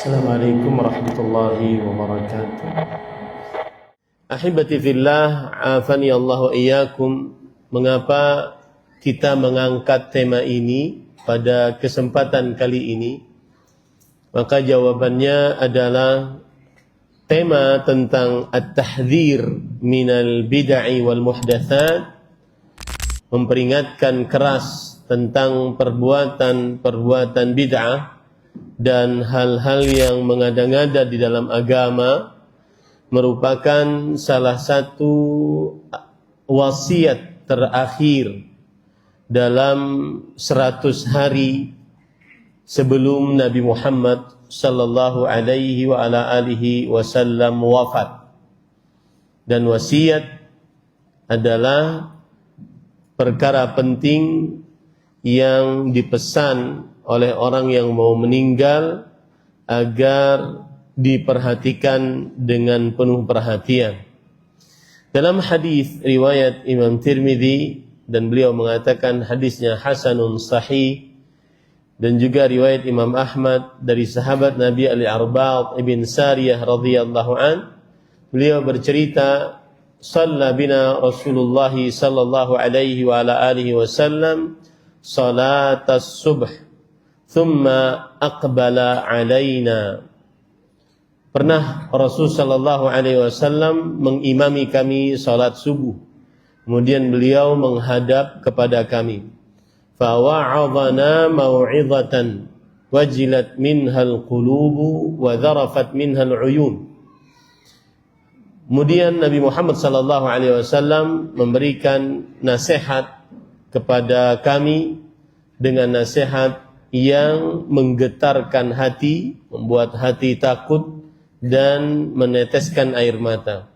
Assalamualaikum warahmatullahi wabarakatuh. Ahibati fillah, afani Allah wa iyyakum. Mengapa kita mengangkat tema ini pada kesempatan kali ini? Maka jawabannya adalah tema tentang at-tahdhir minal bid'ah wal muhdatsat, memperingatkan keras tentang perbuatan bid'ah dan hal-hal yang mengada-ngada di dalam agama, merupakan salah satu wasiat terakhir dalam 100 hari sebelum Nabi Muhammad sallallahu alaihi wa ala alihi wasallam wafat. Dan wasiat adalah perkara penting yang dipesan oleh orang yang mau meninggal agar diperhatikan dengan penuh perhatian. Dalam hadis riwayat Imam Tirmidzi, dan beliau mengatakan hadisnya hasanun sahih, dan juga riwayat Imam Ahmad dari sahabat Nabi Al-Arbad ibn Sariyah radhiyallahu an, beliau bercerita, "Shalla bina Rasulullah sallallahu alaihi wa ala alihi wasallam salatas subh, thumma aqbala alaina." Pernah Rasul sallallahu alaihi wasallam mengimami kami salat subuh, kemudian beliau menghadap kepada kami. Fa wa'adhana mau'izatan wajilat minhal qulubu wa dharafat minhal uyun. Kemudian Nabi Muhammad sallallahu alaihi wasallam memberikan nasihat kepada kami dengan nasihat yang menggetarkan hati, membuat hati takut dan meneteskan air mata.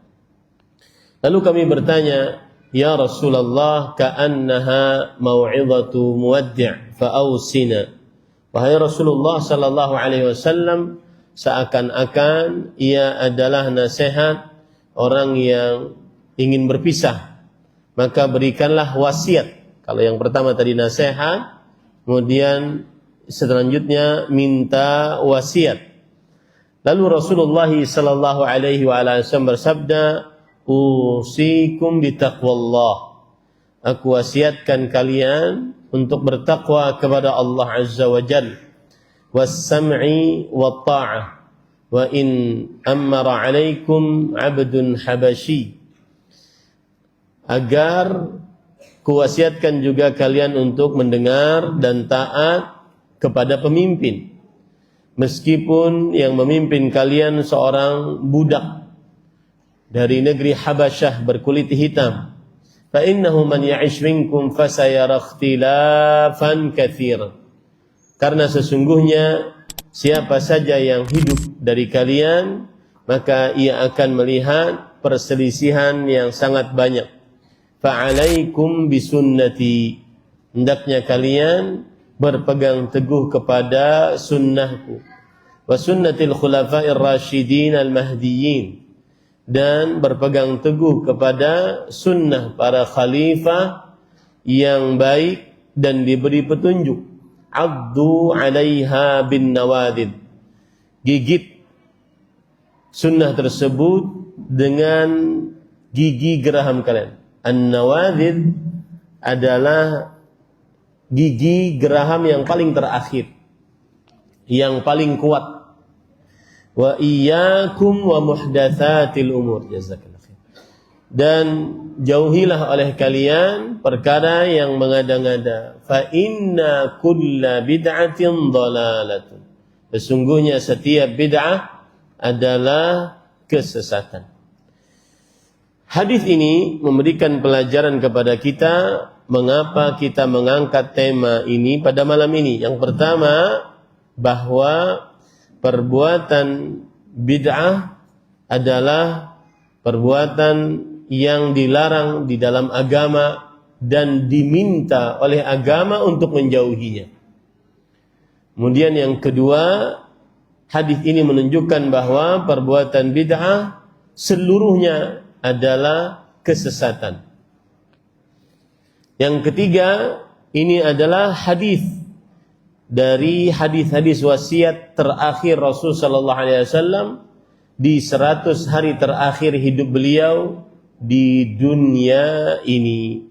Lalu kami bertanya, "Ya Rasulullah, ka'annaha mau'izatu muwaddi' fa'ausina." Wahai Rasulullah sallallahu alaihi wasallam, seakan-akan ia adalah nasihat orang yang ingin berpisah, maka berikanlah wasiat. Kalau yang pertama tadi nasihat, kemudian selanjutnya minta wasiat. Lalu Rasulullah sallallahu alaihi wasallam bersabda, "Usikum bitaqwallah." Aku wasiatkan kalian untuk bertakwa kepada Allah Azza wa Jalla, was-sam'i wat-ta'ah, wa in amara 'alaikum 'abdun habashi. Agar kuwasiatkan juga kalian untuk mendengar dan taat kepada pemimpin, meskipun yang memimpin kalian seorang budak dari negeri Habasyah berkulit hitam. Fa innahu man ya'ish minkum fasayara ikhtilafan katsiran. Karena sesungguhnya siapa saja yang hidup dari kalian, maka ia akan melihat perselisihan yang sangat banyak. Fa 'alaikum bisunnati. Hendaknya kalian berpegang teguh kepada sunnahku, wa sunnatil khulafa'ir rasyidin al-mahdiyyin, dan berpegang teguh kepada sunnah para khalifah yang baik dan diberi petunjuk. Addu 'alaiha bin nawadid. Gigit sunnah tersebut dengan gigi geraham kalian. An-nawadid adalah gigi geraham yang paling terakhir, yang paling kuat. Wa iyyakum wa muhdatsatil umur. Jazakallahu khair. Dan jauhilah oleh kalian perkara yang mengada-ngada. Fa inna kulla bid'atin dhalalatun. Sesungguhnya setiap bid'ah adalah kesesatan. Hadis ini memberikan pelajaran kepada kita mengapa kita mengangkat tema ini pada malam ini. Yang pertama, bahwa perbuatan bid'ah adalah perbuatan yang dilarang di dalam agama dan diminta oleh agama untuk menjauhinya. Kemudian yang kedua, hadis ini menunjukkan bahwa perbuatan bid'ah seluruhnya adalah kesesatan. Yang ketiga, ini adalah hadis dari hadis-hadis wasiat terakhir Rasul sallallahu alaihi wasallam di 100 hari terakhir hidup beliau di dunia ini.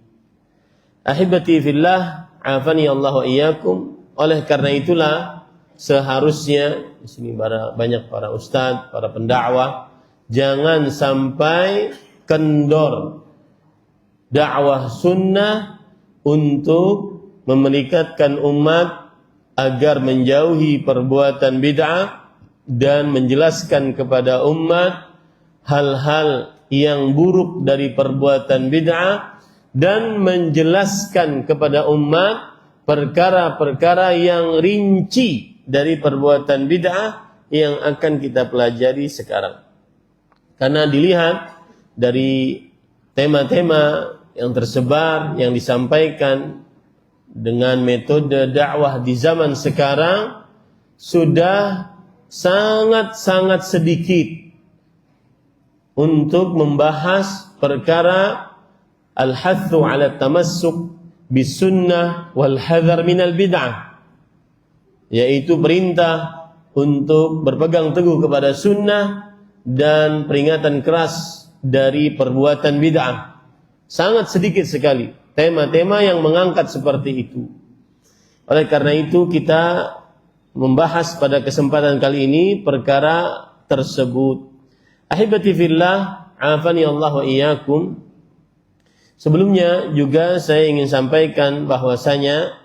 Ahibati fillah, afani Allah wa iyyakum. Oleh karena itulah seharusnya di sini banyak para ustadz, para pendakwah, jangan sampai kendor dakwah sunnah untuk memelihara umat agar menjauhi perbuatan bid'ah dan menjelaskan kepada umat hal-hal yang buruk dari perbuatan bid'ah dan menjelaskan kepada umat perkara-perkara yang rinci dari perbuatan bid'ah yang akan kita pelajari sekarang. Karena dilihat dari tema-tema yang tersebar, yang disampaikan dengan metode dakwah di zaman sekarang sudah sangat-sangat sedikit untuk membahas perkara al-hathu ala tamassuk bisunnah wal hadhar minal bid'ah, yaitu perintah untuk berpegang teguh kepada sunnah dan peringatan keras dari perbuatan bid'ah. Sangat sedikit sekali tema-tema yang mengangkat seperti itu. Oleh karena itu kita membahas pada kesempatan kali ini perkara tersebut. Ahibati fillah, afani Allah wa iyyakum. Sebelumnya juga saya ingin sampaikan bahwasanya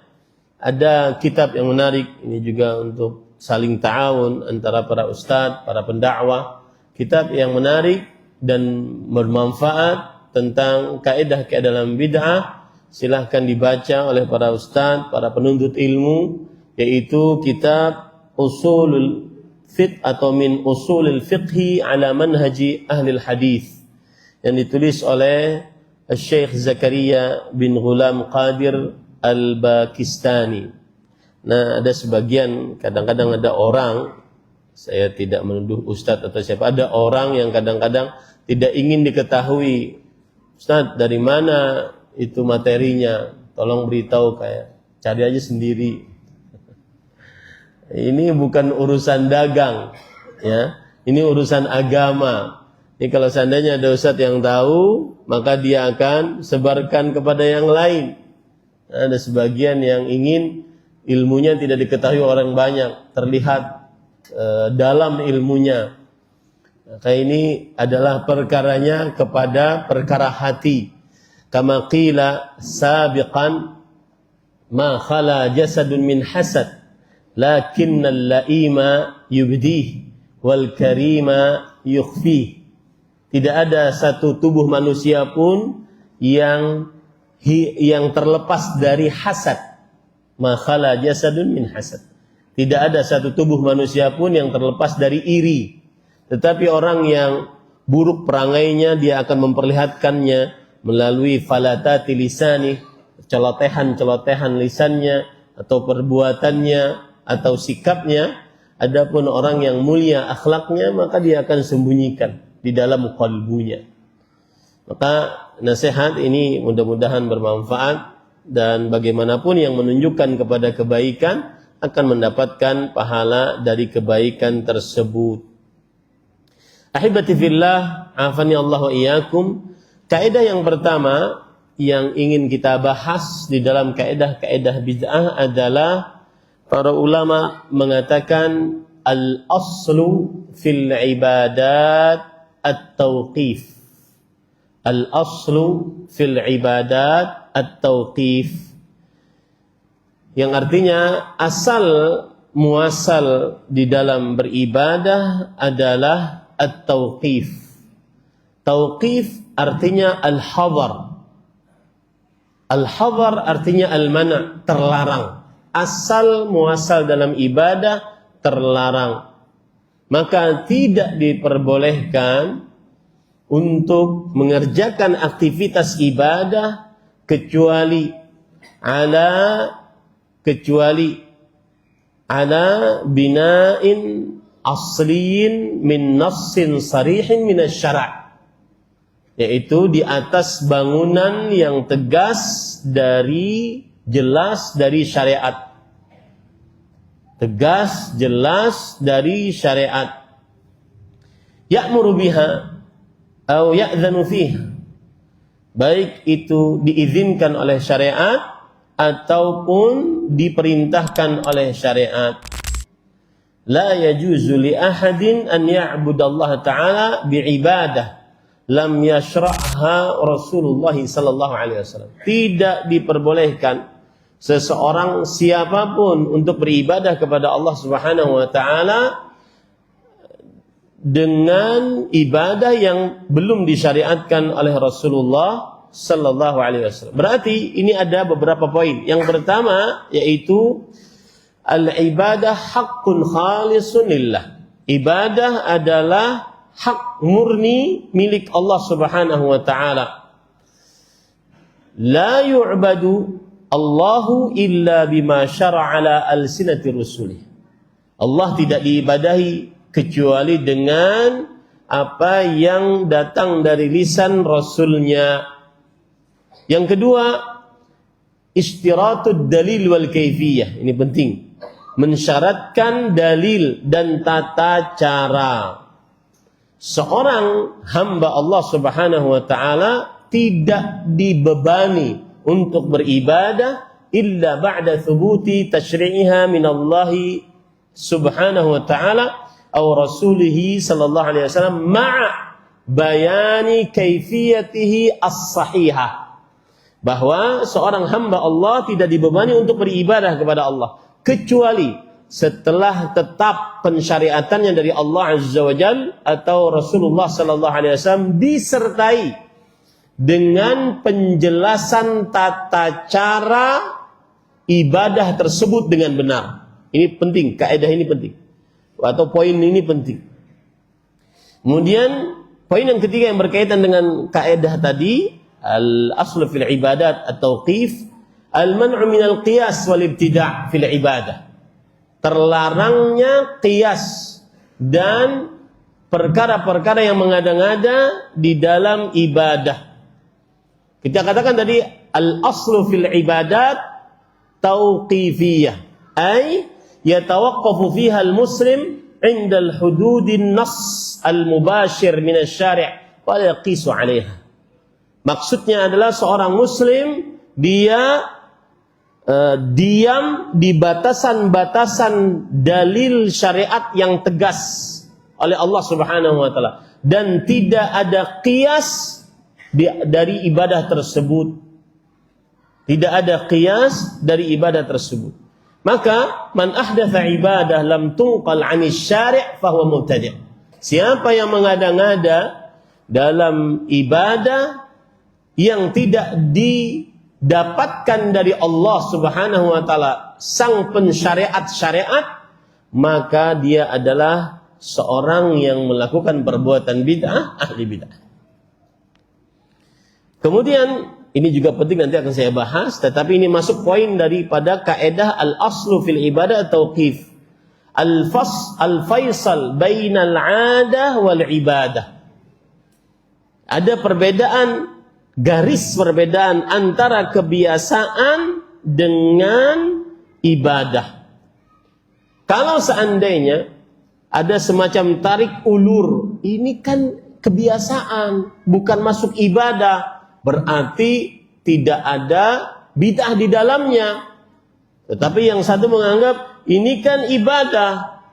ada kitab yang menarik, ini juga untuk saling ta'awun antara para ustadz, para pendakwah. Kitab yang menarik dan bermanfaat tentang kaidah-kaidah dalam bid'ah. Silahkan dibaca oleh para ustadz, para penuntut ilmu, yaitu kitab Usulul Fiqh atau min Usulul Fiqhi ala manhaji ahli hadis yang ditulis oleh Syekh Zakaria bin Ghulam Qadir Al-Bakistani. Nah, ada sebagian, kadang-kadang ada orang, saya tidak menuduh ustadz atau siapa, ada orang yang kadang-kadang tidak ingin diketahui, Ustadz dari mana itu materinya, tolong beritahu, kayak cari aja sendiri. Ini bukan urusan dagang, ya. Ini urusan agama. Ini kalau seandainya ada ustadz yang tahu, maka dia akan sebarkan kepada yang lain. Ada sebagian yang ingin ilmunya tidak diketahui orang banyak, terlihat dalam ilmunya. Maka ini adalah perkaranya kepada perkara hati. Kama qila sabiqan ma khala jasadun min hasad lakinnal laima yubdih wal karima yukhfih. Tidak ada satu tubuh manusia pun yang terlepas dari hasad. Ma khala jasadun min hasad. Tidak ada satu tubuh manusia pun yang terlepas dari iri. Tetapi orang yang buruk perangainya, dia akan memperlihatkannya melalui falatati lisani, celotehan-celotehan lisannya atau perbuatannya atau sikapnya. Adapun orang yang mulia akhlaknya, maka dia akan sembunyikan di dalam qalbunya. Maka nasihat ini mudah-mudahan bermanfaat, dan bagaimanapun yang menunjukkan kepada kebaikan akan mendapatkan pahala dari kebaikan tersebut. Ahibati fillah, afani Allah wa iyyakum. Kaidah yang pertama yang ingin kita bahas di dalam kaidah-kaidah bid'ah adalah para ulama mengatakan al-aslu fil ibadat at-tauqif. Al-aslu fil ibadat at-tauqif. Yang artinya asal muasal di dalam beribadah adalah at-tauqif. Tauqif artinya al-hadar. Al-hadar artinya al-mana', terlarang. Asal muasal dalam ibadah terlarang. Maka tidak diperbolehkan untuk mengerjakan aktivitas ibadah kecuali ala bina'in asliyin min nassin sarihin min asy-syara', yaitu di atas bangunan yang tegas dari jelas dari syariat. tegas, jelas dari syariat. Ya'muru biha atau ya'dzanu fiha, baik itu diizinkan oleh syariat ataupun diperintahkan oleh syariat. La yajuzu li ahadin an ya'budallaha ta'ala bi'ibadah lam yashra'ha Rasulullah sallallahu alaihi wasallam. Tidak diperbolehkan seseorang siapapun untuk beribadah kepada Allah Subhanahu wa taala dengan ibadah yang belum disyariatkan oleh Rasulullah sallallahu alaihi wasallam. Berarti ini ada beberapa poin. Yang pertama yaitu al-ibadah haqqun khalisun lillah. Ibadah adalah hak murni milik Allah Subhanahu wa taala. La yu'badu Allahu illa bima syara'a ala alsinati rusulih. Allah tidak diibadahi kecuali dengan apa yang datang dari lisan Rasulnya. Yang kedua, ishtiratud dalil wal kaifiyah. Ini penting. Mensyaratkan dalil dan tata cara. Seorang hamba Allah Subhanahu wa taala tidak dibebani untuk beribadah illa ba'da thubuti tashri'iha min Allah Subhanahu wa taala atau Rasulih sallallahu alaihi wasallam ma'a bayani kaifiyatihi as-sahihah. Bahwa seorang hamba Allah tidak dibebani untuk beribadah kepada Allah kecuali setelah tetap pensyariatannya dari Allah Azza wa Jalla atau Rasulullah sallallahu alaihi wasallam disertai dengan penjelasan tata cara ibadah tersebut dengan benar. Ini penting, kaidah ini penting. Atau poin ini penting. Kemudian poin yang ketiga yang berkaitan dengan kaidah tadi, al-aslu fil ibadat at-tauqif, al-man'u min al-qiyas wal ibtida' fil ibadah. Terlarangnya qiyas dan perkara-perkara yang mengada-ngada di dalam ibadah. Kita katakan tadi al-aslu fil ibadat tauqifiyah, ay yatawaqqafu fiha al-muslim 'inda al-hududin nass al-mubashir min asy-syari' wa la yaqisu 'alayha. Maksudnya adalah seorang muslim dia diam di batasan-batasan dalil syariat yang tegas oleh Allah Subhanahu wa taala dan tidak ada qiyas dari ibadah tersebut. Tidak ada qiyas dari ibadah tersebut. Maka man ahdatha ibadah lam tunqal 'anis syari' fahuwa mubtadi'. Siapa yang mengada-ngada dalam ibadah yang tidak didapatkan dari Allah Subhanahu wa taala sang pensyariat syariat, maka dia adalah seorang yang melakukan perbuatan bid'ah, ahli bid'ah. Kemudian ini juga penting, nanti akan saya bahas, tetapi ini masuk poin daripada kaidah al-aslu fil ibadah tauqif. Al-faisal bainal 'adah wal ibadah. Ada perbedaan, garis perbedaan antara kebiasaan dengan ibadah. Kalau seandainya ada semacam tarik ulur, ini kan kebiasaan, bukan masuk ibadah, berarti tidak ada bid'ah di dalamnya. Tetapi yang satu menganggap ini kan ibadah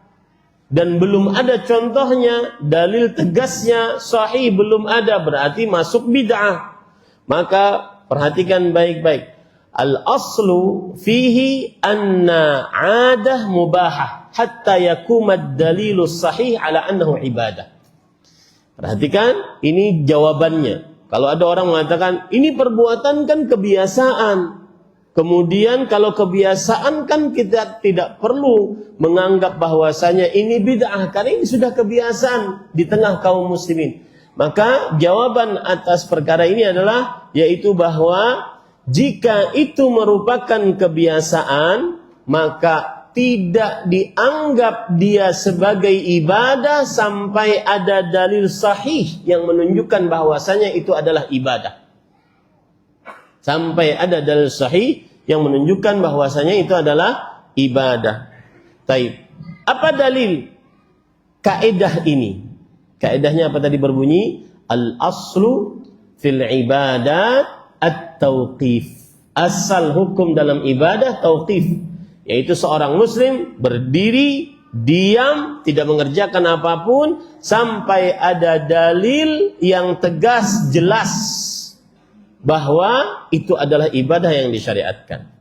dan belum ada contohnya, dalil tegasnya sahih belum ada, berarti masuk bid'ah. Maka perhatikan baik-baik. Al-aslu fihi anna 'adah mubahah hatta yakumad dalilus sahih ala annahu ibadah. Perhatikan, ini jawabannya. Kalau ada orang mengatakan ini perbuatan kan kebiasaan. Kemudian kalau kebiasaan kan kita tidak perlu menganggap bahwasanya ini bid'ah karena ini sudah kebiasaan di tengah kaum muslimin. Maka jawaban atas perkara ini adalah yaitu bahwa jika itu merupakan kebiasaan, maka tidak dianggap dia sebagai ibadah sampai ada dalil sahih yang menunjukkan bahwasanya itu adalah ibadah. Sampai ada dalil sahih yang menunjukkan bahwasanya itu adalah ibadah. Taib. Apa dalil kaidah ini? Kaidahnya apa tadi berbunyi? Al-aslu fil ibadat at-tauqif. Asal hukum dalam ibadah tauqif, yaitu seorang muslim berdiri, diam, tidak mengerjakan apapun sampai ada dalil yang tegas, jelas bahwa itu adalah ibadah yang disyariatkan.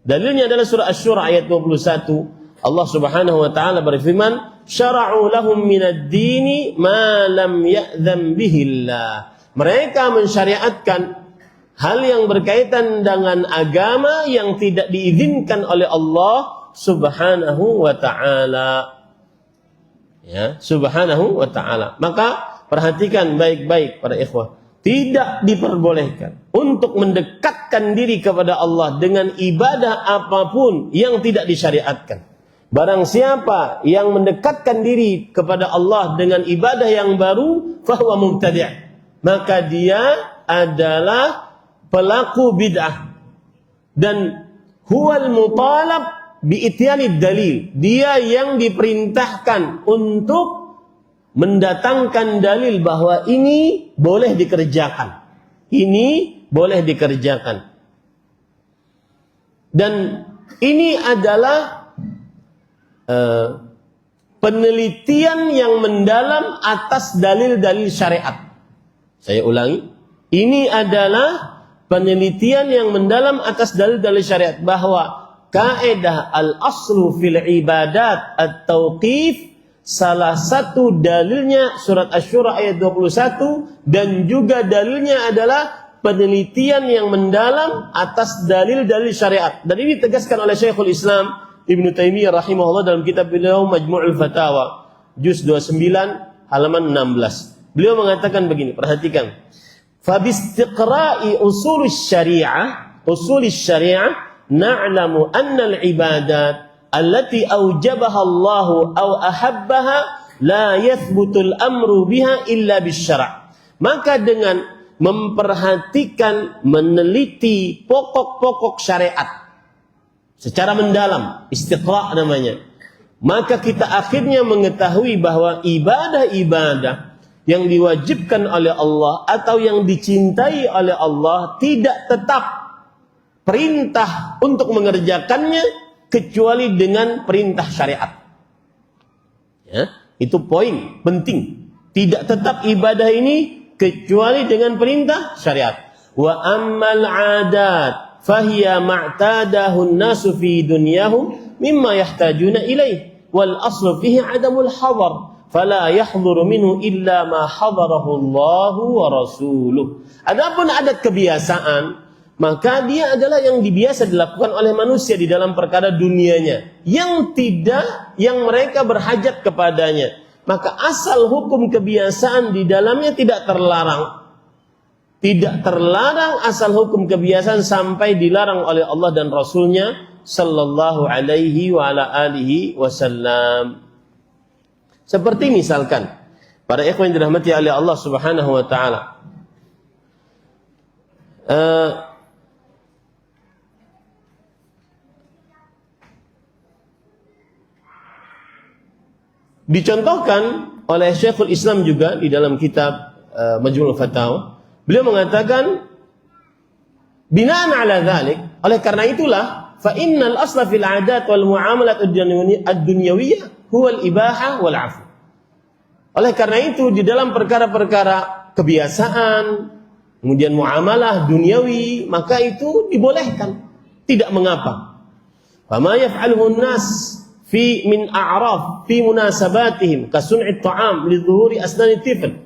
Dalilnya adalah surah Asy-Syura ayat 21. Allah Subhanahu wa taala berfirman, "Syara'u lahum minad dini ma lam ya'dzam bihillah." Mereka mensyariatkan hal yang berkaitan dengan agama yang tidak diizinkan oleh Allah Subhanahu wa taala. Ya, Subhanahu wa taala. Maka perhatikan baik-baik para ikhwah. Tidak diperbolehkan untuk mendekatkan diri kepada Allah dengan ibadah apapun yang tidak disyariatkan. Barang siapa yang mendekatkan diri kepada Allah dengan ibadah yang baru, fahuwa mubtadi'. Maka dia adalah pelaku bid'ah. Dan huwal mutalab bi'ityanid dalil. Dia yang diperintahkan untuk mendatangkan dalil bahwa ini boleh dikerjakan. Ini boleh dikerjakan. Dan ini adalah penelitian yang mendalam atas dalil-dalil syariat. Saya ulangi, ini adalah penelitian yang mendalam atas dalil-dalil syariat bahwa kaidah al-aslu fil ibadat at-tauqif, salah satu dalilnya surat Asy-Syura ayat 21 dan juga dalilnya adalah penelitian yang mendalam atas dalil-dalil syariat. Dan ini ditegaskan oleh Syekhul Islam Ibnu Taimiyah rahimahullah dalam kitab beliau Majmu'ul Fatawa juz 29 halaman 16. Beliau mengatakan begini, perhatikan. Fa biistiqra'i usulish syariah na'lamu anna al-ibadat allati awjabaha Allah aw ahabbaha la yathbutul amru biha illa bisyara'. Maka dengan memperhatikan, meneliti pokok-pokok syariat secara mendalam, istiqra' namanya, maka kita akhirnya mengetahui bahwa ibadah-ibadah yang diwajibkan oleh Allah atau yang dicintai oleh Allah tidak tetap perintah untuk mengerjakannya kecuali dengan perintah syariat. Ya, itu poin penting. Tidak tetap ibadah ini kecuali dengan perintah syariat. Wa ammal 'adat fahiya ma'tadahu an-nasu fi dunyahum mimma yahtajuna ilaih wal aslu fihi 'adamul hadar fala yahdhuru minhu illa ma hadarahu Allah wa rasuluh. Adapun adat kebiasaan, maka dia adalah yang biasa dilakukan oleh manusia di dalam perkara dunianya yang mereka berhajat kepadanya. Maka asal hukum kebiasaan di dalamnya tidak terlarang. Tidak terlarang asal hukum kebiasaan sampai dilarang oleh Allah dan Rasulnya sallallahu alaihi wa ala alihi wasallam. Seperti misalkan, para ikhwan yang dirahmati oleh Allah Subhanahu wa taala, dicontohkan oleh Syekhul Islam juga di dalam kitab Majmu'ul Fatawa. Beliau mengatakan, binaan ala dzalik, oleh karena itulah fa innal asla fil 'adat wal muamalat ad-dunyawiyah huwa al-ibahah wal 'afw. Oleh karena itu di dalam perkara-perkara kebiasaan, kemudian muamalah duniawi, maka itu dibolehkan, tidak mengapa. Fa ma yaf'aluhu an-nas fi min a'raf fi munasabatihim ka sun'i at-ta'am li dhuhuri asnan at-tifl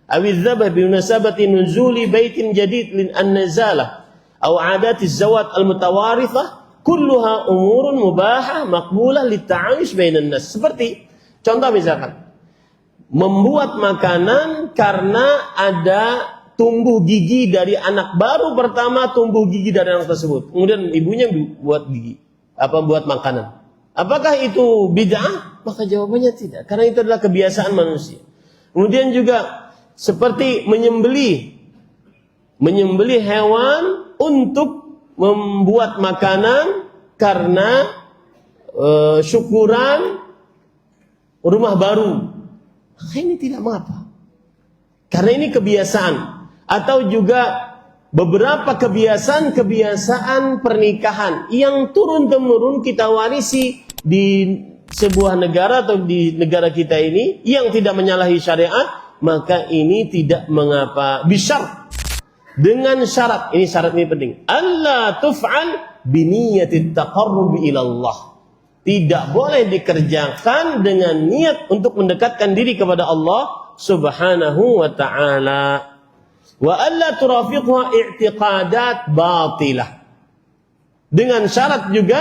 aw adh-dhabh bi munasabati nuzuli baitin jadid lin an-nazalah aw 'adat az-zawat al-mutawarithah kulluha umurun mubahah maqbulah lit-ta'ayush bainan nas. Seperti contoh misalkan membuat makanan karena ada tumbuh gigi dari anak baru pertama, tumbuh gigi dari anak tersebut. Kemudian ibunya buat buat makanan. Apakah itu bid'ah? Maka jawabannya tidak, karena itu adalah kebiasaan manusia. Kemudian juga seperti menyembelih hewan untuk membuat makanan karena syukuran rumah baru. Ini tidak mengapa. Karena ini kebiasaan. Atau juga beberapa kebiasaan pernikahan yang turun-temurun kita warisi di sebuah negara atau di negara kita ini yang tidak menyalahi syariat, maka ini tidak mengapa. Bisyar, dengan syarat, ini syarat ini penting. Allah tuf'al biniyatit taqarrub ilallah. Tidak boleh dikerjakan dengan niat untuk mendekatkan diri kepada Allah Subhanahu wa ta'ala. Wa alla turafiqha i'tiqadat batilah. Dengan syarat juga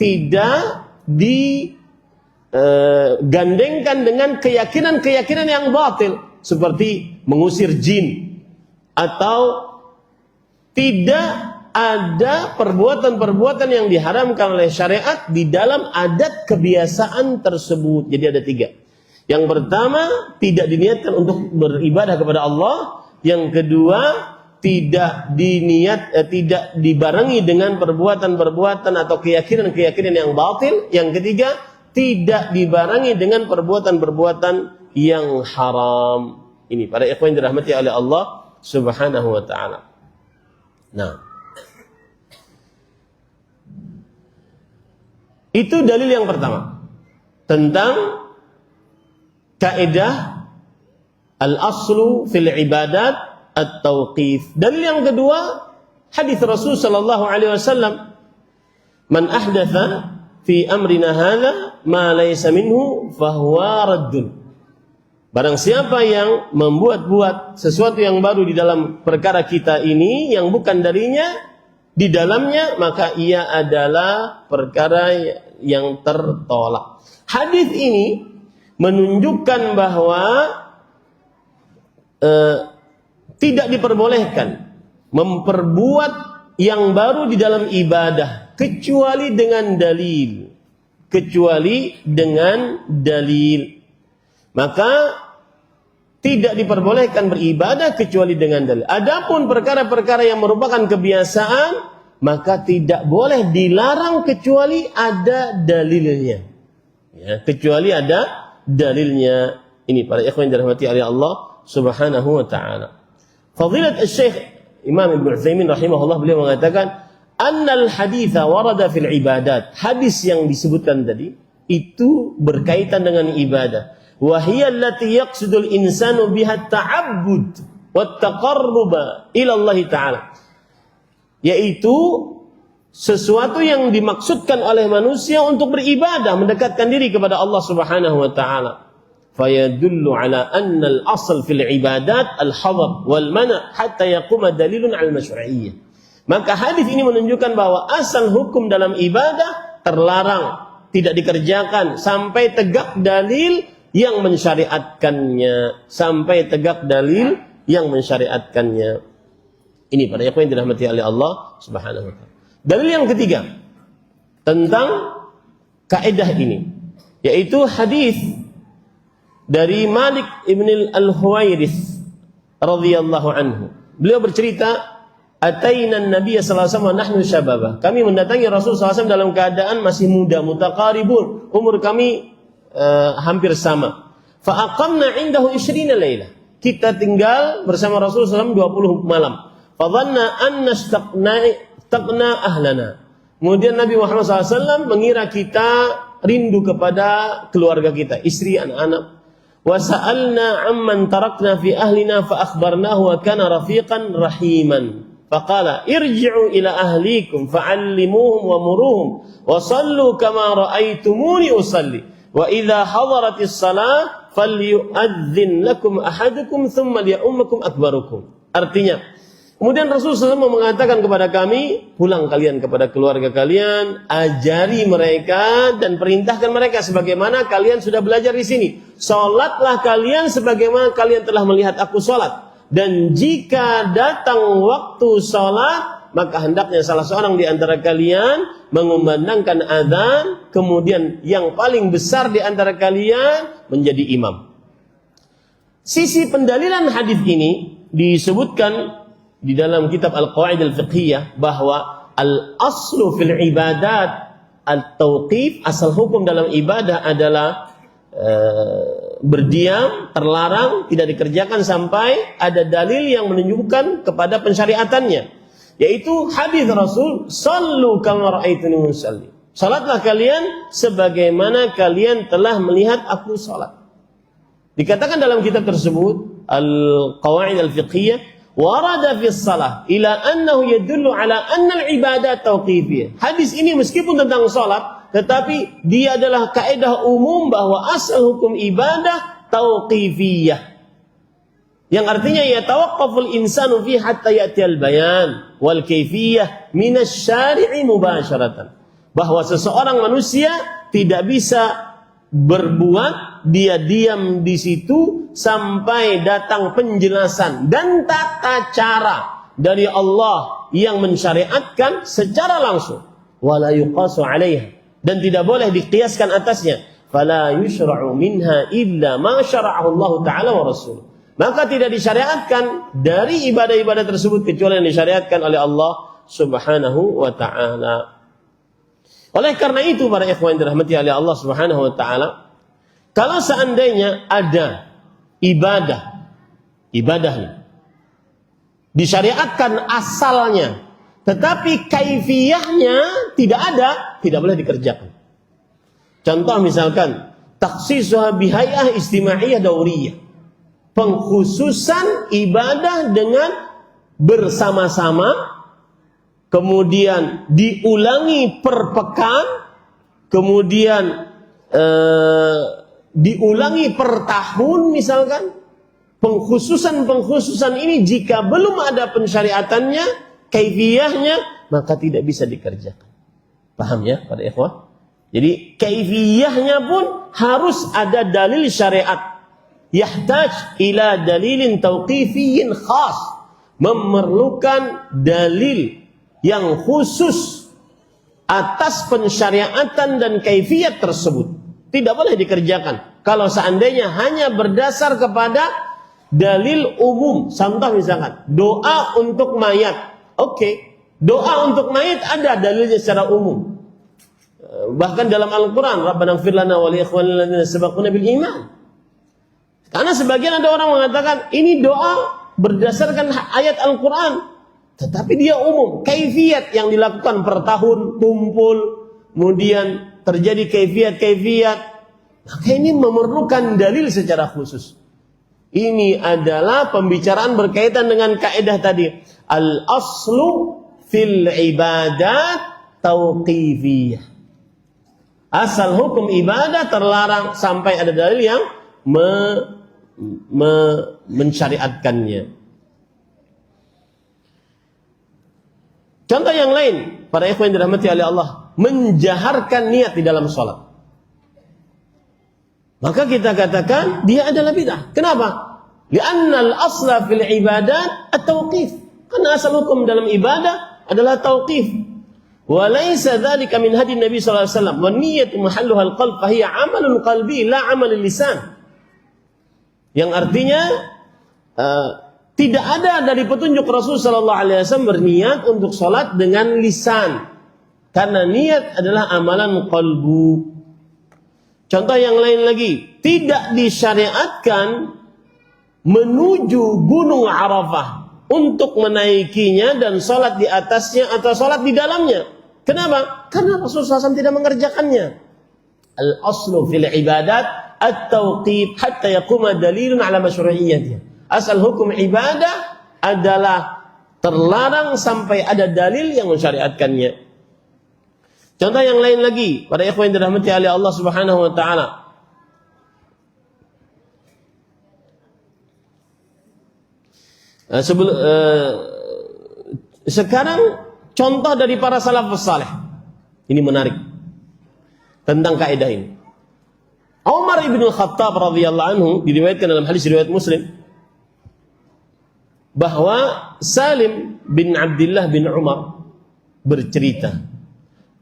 tidak digandengkan dengan keyakinan-keyakinan yang batil, seperti mengusir jin, atau tidak ada perbuatan-perbuatan yang diharamkan oleh syariat di dalam adat kebiasaan tersebut. Jadi ada 3. Yang pertama, tidak diniatkan untuk beribadah kepada Allah. Yang kedua, tidak dibarengi dengan perbuatan-perbuatan atau keyakinan-keyakinan yang batil. Yang ketiga, tidak dibarengi dengan perbuatan-perbuatan yang haram. Ini para ikhwan yang dirahmati oleh Allah Subhanahu wa ta'ala. Nah, itu dalil yang pertama tentang kaidah al-aslu fil ibadat at-tauqif. Dalil yang kedua, hadis Rasul sallallahu alaihi wasallam, "Man ahdatha fi amrina hadza ma laysa minhu fahuwa raddun." Barang siapa yang membuat-buat sesuatu yang baru di dalam perkara kita ini yang bukan darinya di dalamnya, maka ia adalah perkara yang tertolak. Hadis ini menunjukkan bahwa tidak diperbolehkan memperbuat yang baru di dalam ibadah kecuali dengan dalil. Maka tidak diperbolehkan beribadah kecuali dengan dalil. Adapun perkara-perkara yang merupakan kebiasaan, maka tidak boleh dilarang kecuali ada dalilnya. Ya, kecuali ada dalilnya. Ini para ikhwan yang dirahmati oleh Allah Subhanahu wa ta'ala. Fadilat Syekh Imam Ibnu Utsaimin rahimahullah, beliau mengatakan, annal haditha warada fil ibadat. Hadis yang disebutkan tadi itu berkaitan dengan ibadah. Wahiyya allati yaqsidul insanu biha ta'abbud wa taqarruba ila Allah ta'ala. Yaitu sesuatu yang dimaksudkan oleh manusia untuk beribadah, mendekatkan diri kepada Allah Subhanahu wa ta'ala. Fayadullu ala anna al-asl fil ibadat al-hadar wal mana' hatta yaquma dalilun al-masyru'iyyah. Maka hadis ini menunjukkan bahwa asal hukum dalam ibadah terlarang, tidak dikerjakan sampai tegak dalil yang mensyariatkannya, Ini pada yang dirahmati oleh Allah Subhanahu wa ta'ala. Dalil yang ketiga tentang kaidah ini, yaitu hadis dari Malik ibn al-Huwairits radhiyallahu anhu. Beliau bercerita, "Ataina an-nabiy sallallahu alaihi wasallam nahnu syababah." Kami mendatangi Rasul sallallahu alaihi wasallam dalam keadaan masih muda, mutaqaribun, umur kami hampir sama. Fa aqamna indahu 20 lailah. Kita tinggal bersama Rasul sallallahu alaihi wasallam 20 malam. Fa dhanna anna istaqna ahlana. Kemudian Nabi Muhammad SAW mengira kita rindu kepada keluarga kita, istri, anak-anak. Wa sa'alna amman tarakna fi ahlina fa akhbarnahu wa kana rafiqan rahiman. Faqala irji'u ila ahlikum fa'allimuhum wa muruhum wa sallu kama ra'aitumuni usalli. Wa idza hadaratis salah falyu'adzin lakum ahadukum thumma liya'ummakum akbarukum. Artinya, kemudian Rasulullah SAW mengatakan kepada kami, pulang kalian kepada keluarga kalian, ajari mereka dan perintahkan mereka sebagaimana kalian sudah belajar di sini. Salatlah kalian sebagaimana kalian telah melihat aku salat. Dan jika datang waktu salat, maka hendaknya salah seorang di antara kalian mengumandangkan adzan, kemudian yang paling besar di antara kalian menjadi imam. Sisi pendalilan hadis ini disebutkan di dalam kitab Al-Qawaid Al-Fiqhiyah bahwa al-aslu fil ibadat at-tauqif, asal hukum dalam ibadah adalah berdiam, terlarang, tidak dikerjakan sampai ada dalil yang menunjukkan kepada pensyariatannya, yaitu hadis Rasul, "Shallu kama ra'aitunii usalli." Salatlah kalian sebagaimana kalian telah melihat aku salat. Dikatakan dalam kitab tersebut, Al-Qawaid Al-Fiqhiyah, warada fi shalah ila annahu yadullu ala anna al-ibadat tauqifiyah. Hadis ini meskipun tentang salat, tetapi dia adalah kaidah umum bahwa asal hukum ibadah tauqifiyah. Yang artinya yatawaqqaful insanu fi hatta ya'tiyal bayan wal kaifiyah minasy-syari'i mubasyaratan. Bahwa seseorang manusia tidak bisa berbuat, dia diam di situ sampai datang penjelasan dan tata cara dari Allah yang mensyariatkan secara langsung. Wala yuqasu 'alaiha, dan tidak boleh dikiaskan atasnya. Fala yushra'u minha illa ma syara'ahu Allah Ta'ala wa Rasul. Maka tidak disyariatkan dari ibadah-ibadah tersebut kecuali yang disyariatkan oleh Allah Subhanahu wa Ta'ala. Oleh karena itu para ikhwan yang dirahmati oleh Allah Subhanahu wa Ta'ala, kalau seandainya ada ibadah disyariatkan asalnya, tetapi kaifiyahnya tidak ada, tidak boleh dikerjakan. Contoh misalkan takhsisuha bihay'ah istima'iyah dauriyah, pengkhususan ibadah dengan bersama-sama, kemudian diulangi per pekan, kemudian diulangi per tahun misalkan. Pengkhususan ini jika belum ada pensyariatannya, kaifiyahnya, maka tidak bisa dikerjakan. Paham ya para ikhwah? Jadi kaifiyahnya pun harus ada dalil syariat. Yahtaj ila dalilin tauqifiyyin khas. Memerlukan dalil yang khusus atas pensyariatan dan kaifiyat tersebut. Tidak boleh dikerjakan kalau seandainya hanya berdasar kepada dalil umum. Contoh misalkan doa untuk mayat. Oke, doa untuk mayat ada dalilnya secara umum. Bahkan dalam Al-Quran, Rabbana ighfir lana wa li ikhwanina alladziina sabaquna bil iman. Karena sebagian ada orang mengatakan ini doa berdasarkan ayat Al-Quran, tetapi dia umum. Kaifiyat yang dilakukan per tahun, kumpul, kemudian terjadi kaifiyat, maka ini memerlukan dalil secara khusus. Ini adalah pembicaraan berkaitan dengan kaidah tadi. Al-aslu fil ibadat tauqifiyah. Asal hukum ibadah terlarang sampai ada dalil yang mensyariatkannya. Contoh yang lain, para ikhwan yang dirahmati oleh Allah, menjaharkan niat di dalam sholat. Maka kita katakan dia adalah bid'ah. Kenapa? Li'anna al-asla fil ibadat at-tauqif. Karena asal hukum dalam ibadah adalah tauqif. Wa laysa dzalika min hadi Nabi sallallahu alaihi wasallam. Wa niyyatu mahalluha al-qalb fa hiya 'amalun qalbi la 'amalul lisan. Yang artinya tidak ada dari petunjuk Rasul sallallahu alaihi wasallam berniat untuk salat dengan lisan. Karena niat adalah amalan qalbu. Contoh yang lain lagi, tidak disyariatkan menuju gunung Arafah untuk menaikinya dan sholat di atasnya atau sholat di dalamnya. Kenapa? Karena Rasulullah SAW tidak mengerjakannya. Al-aslu fil ibadat at-tauqif hatta yaquma dalilun ala masyru'iyyatiha. Asal hukum ibadah adalah terlarang sampai ada dalil yang mensyariatkannya. Contoh yang lain lagi, para ikhwan yang dirahmati oleh Allah Subhanahu wa taala. Sekarang contoh dari para salafus saleh. Ini menarik tentang kaidah ini. Umar ibn Khattab radhiyallahu anhu diriwayatkan dalam hadis riwayat Muslim bahwa Salim bin Abdullah bin Umar bercerita,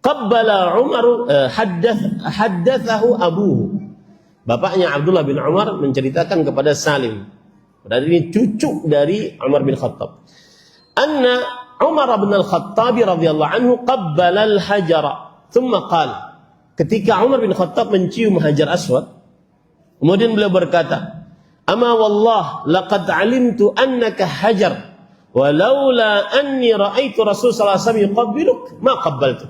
qabbala Umar haddathahu abuhu. Bapaknya Abdullah bin Umar menceritakan kepada Salim, dan ini cucu dari Umar bin Khattab, anna Umar bin al-Khattab radhiyallahu anhu qabbala al-hajara Thumma qala, ketika Umar bin Khattab mencium Hajar Aswad, kemudian beliau berkata, "Ama wallah laqad alimtu annaka hajar, walaula anni ra'aitu Rasul sallallahu alaihi wasallam yuqabbiluk ma qabbaltu."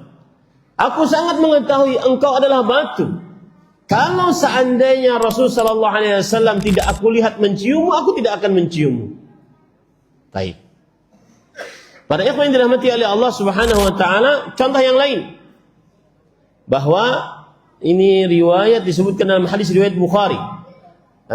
Aku sangat mengetahui engkau adalah batu. Kalau seandainya Rasul sallallahu alaihi wasallam tidak aku lihat menciummu, aku tidak akan menciummu. Baik. Para ikhwan yang dirahmati oleh Allah Subhanahu wa taala, contoh yang lain bahwa ini riwayat disebutkan dalam hadis riwayat Bukhari.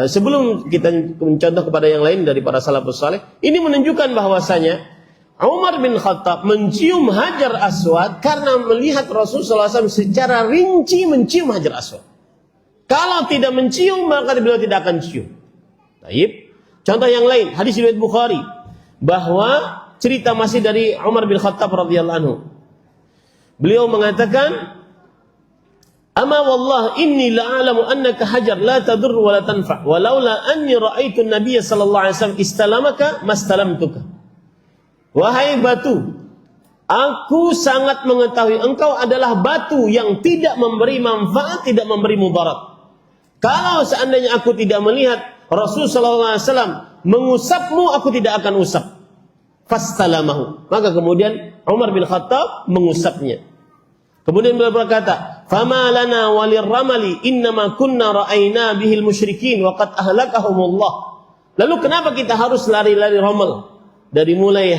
Sebelum kita mencontoh kepada yang lain dari para salafus saleh, ini menunjukkan bahwasanya Umar bin Khattab mencium Hajar Aswad karena melihat Rasulullah SAW secara rinci mencium Hajar Aswad. Kalau tidak mencium, maka beliau tidak akan cium. Baik. Contoh yang lain, hadis riwayat Bukhari, bahwa cerita masih dari Umar bin Khattab radhiyallahu anhu. Beliau mengatakan, "Ama wallah inni la'alamu annaka hajar la tadur wa la tanfa, walaula anni ra'aitu an-nabiy sallallahu alaihi wasallam istalamaka mastalamtuka." Wahai batu, aku sangat mengetahui engkau adalah batu yang tidak memberi manfaat, tidak memberi mudarat. Kalau seandainya aku tidak melihat Rasul sallallahu alaihi wasallam mengusapmu, aku tidak akan usap. Fastalamahu. Maka kemudian Umar bin Khattab mengusapnya. Kemudian beliau berkata, "Fama lana walir ramali innama kunna ra'ayna bihil musyrikin wa qad ahlakahumullah." Lalu kenapa kita harus lari-lari ramal? Dari mulai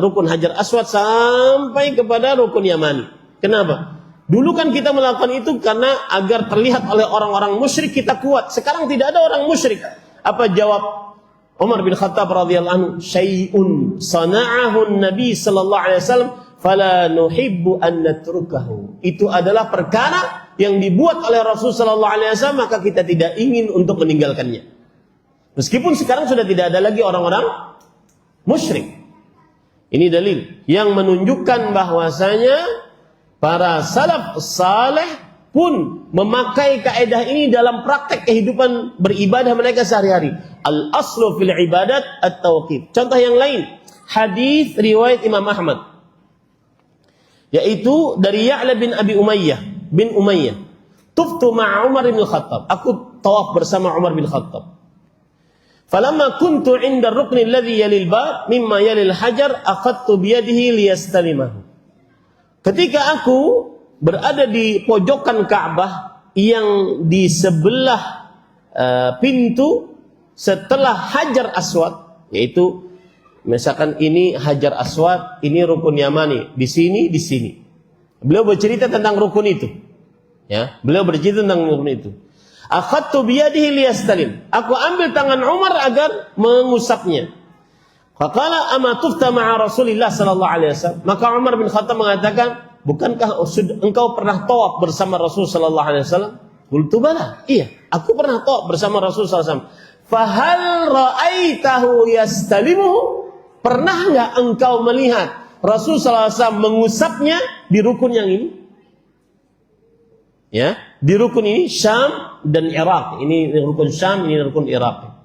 rukun Hajar Aswad sampai kepada rukun Yamani. Kenapa? Dulu kan kita melakukan itu karena agar terlihat oleh orang-orang musyrik kita kuat. Sekarang tidak ada orang musyrik. Apa jawab Umar bin Khattab radhiyallahu anhu? "Syai'un sana'ahu Nabi sallallahu alaihi wasallam fala nuhibbu an natrukahu." Itu adalah perkara yang dibuat oleh Rasul sallallahu alaihi wasallam, maka kita tidak ingin untuk meninggalkannya. Meskipun sekarang sudah tidak ada lagi orang-orang musyrik. Ini dalil yang menunjukkan bahwasanya para salaf saleh pun memakai kaidah ini dalam praktek kehidupan beribadah mereka sehari-hari. Al-aslu fil ibadat at-tauqif. Contoh yang lain, hadis riwayat Imam Ahmad, yaitu dari Ya'la bin Abi Umayyah bin Umayyah. Tuftu ma'a Umar bin Khattab. Aku tawaf bersama Umar bin Khattab. Falamma kuntu 'inda ar-rukni alladhi yalil bab mimma yalil hajar akhadtu bi yadihi liyastalimahu. Ketika aku berada di pojokan Ka'bah yang di sebelah pintu setelah Hajar Aswad, yaitu misalkan ini Hajar Aswad, ini rukun Yamani, di sini, di sini. Beliau bercerita tentang rukun itu. Ya, beliau bercerita tentang rukun itu. Akhadtu biyadihi liyastalim. Aku ambil tangan Umar agar mengusapnya. Faqala ama tufta ma'a Rasulillah sallallahu alaihi wasallam. Maka Umar bin Khattab mengatakan, "Bukankah engkau pernah tawaf bersama Rasul sallallahu alaihi wasallam?" Qultu bala. Iya, aku pernah tawaf bersama Rasul sallallahu alaihi wasallam. Fahal ra'aitahu yastalimuhu? Pernah enggak engkau melihat Rasul sallallahu alaihi wasallam mengusapnya di rukun yang ini? Ya, di rukun ini Syam dan Irak. Ini rukun Syam, ini rukun Irak.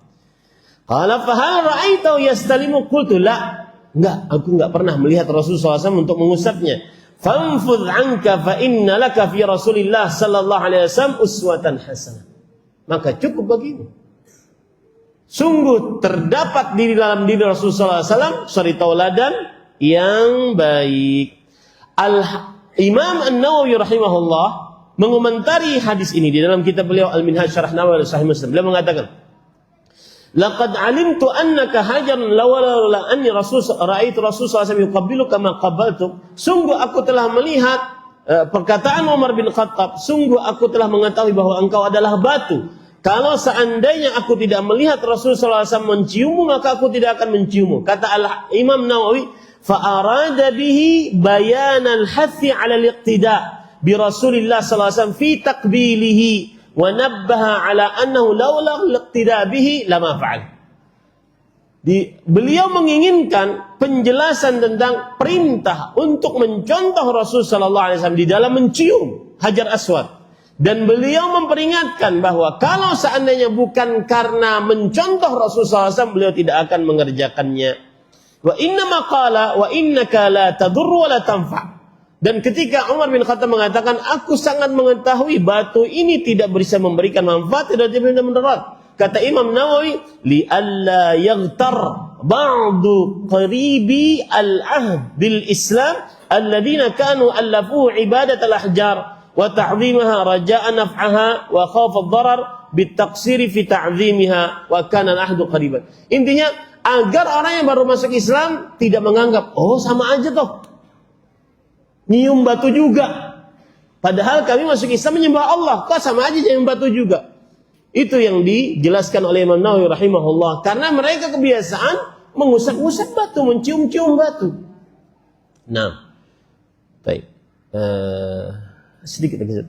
Qala fahal ra'aitahu yastalimu? Qultu la. Enggak, aku enggak pernah melihat Rasulullah SAW untuk mengusapnya. Fanfudh anka fa inna laka fi Rasulillah sallallahu alaihi wasallam uswatan hasanah. Maka cukup bagimu. Sungguh terdapat di dalam diri Rasulullah SAW suri tauladan yang baik. Imam An-Nawawi rahimahullah mengomentari hadis ini di dalam kitab beliau Al-Minhaj Syarah Nawawi Sahih Muslim. Beliau mengatakan, "Laqad alimtu annaka hajarun lawala anni ra'aitu Rasulullah SAW yuqabbiluka kama qabbaltu." Sungguh aku telah melihat perkataan Umar bin Khattab, sungguh aku telah mengetahui bahwa engkau adalah batu. Kalau seandainya aku tidak melihat Rasulullah SAW menciummu, maka aku tidak akan menciummu. Kata Imam Nawawi, fa arada bihi bayan al-hathi 'ala al-iqtida' bi Rasulillah sallallahu alaihi wasallam fi taqbilihi wa nabbaha ala annahu laula al-iqtida' bihi lama fa'al. Beliau menginginkan penjelasan tentang perintah untuk mencontoh Rasul sallallahu alaihi wasallam di dalam mencium Hajar Aswad, dan beliau memperingatkan bahwa kalau seandainya bukan karena mencontoh Rasul sallallahu alaihi wasallam, beliau tidak akan mengerjakannya. Wa inna maqala wa innaka la tadur wa la tanfa'. Dan ketika Umar bin Khattab mengatakan, aku sangat mengetahui batu ini tidak bisa memberikan manfaat, tidak bisa mudarat. Kata Imam Nawawi, li alla yaghtar ba'du qaribi al-ahd bil Islam alladhina kanu allafu ibadat al-ahjar wa ta'dhimaha raja'a naf'aha wa khafa ad-darar bitaqsiri fi ta'dhimiha wa kana al-ahdu qariban. Intinya agar orang yang baru masuk Islam tidak menganggap, oh sama aja toh, nyium batu juga. Padahal kami masuk Islam menyembah Allah, kok sama aja nyium batu juga. Itu yang dijelaskan oleh Imam Nawawi rahimahullah. Karena mereka kebiasaan mengusap-usap batu, mencium-cium batu. Nah, baik. Sedikit lagi.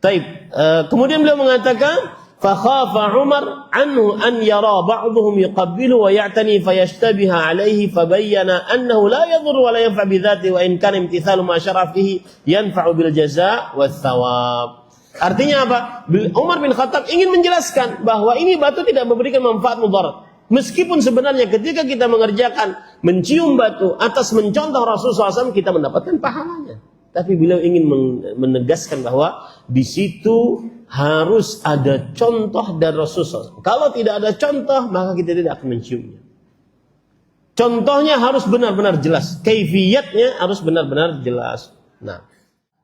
Baik. Kemudian beliau mengatakan, fakhafa Umar anhu an yara ba'dhum yuqabbilu wa ya'tani fayashtabiha alayhi fabayyana annahu la yadur wa la yanfa' bi dhati wa in kana imtithalu ma syara fihi yanfa'u bil jazaa' wath thawab. Artinya apa? Umar bin Khattab ingin menjelaskan bahwa ini batu tidak memberikan manfaat mudarat. Meskipun sebenarnya ketika kita mengerjakan mencium batu atas mencontoh Rasulullah SAW, kita mendapatkan pahalanya. Tapi beliau ingin menegaskan bahwa di situ harus ada contoh dari Rasulullah SAW. Kalau tidak ada contoh, maka kita tidak akan menciumnya. Contohnya harus benar-benar jelas. Kaifiyatnya harus benar-benar jelas. Nah,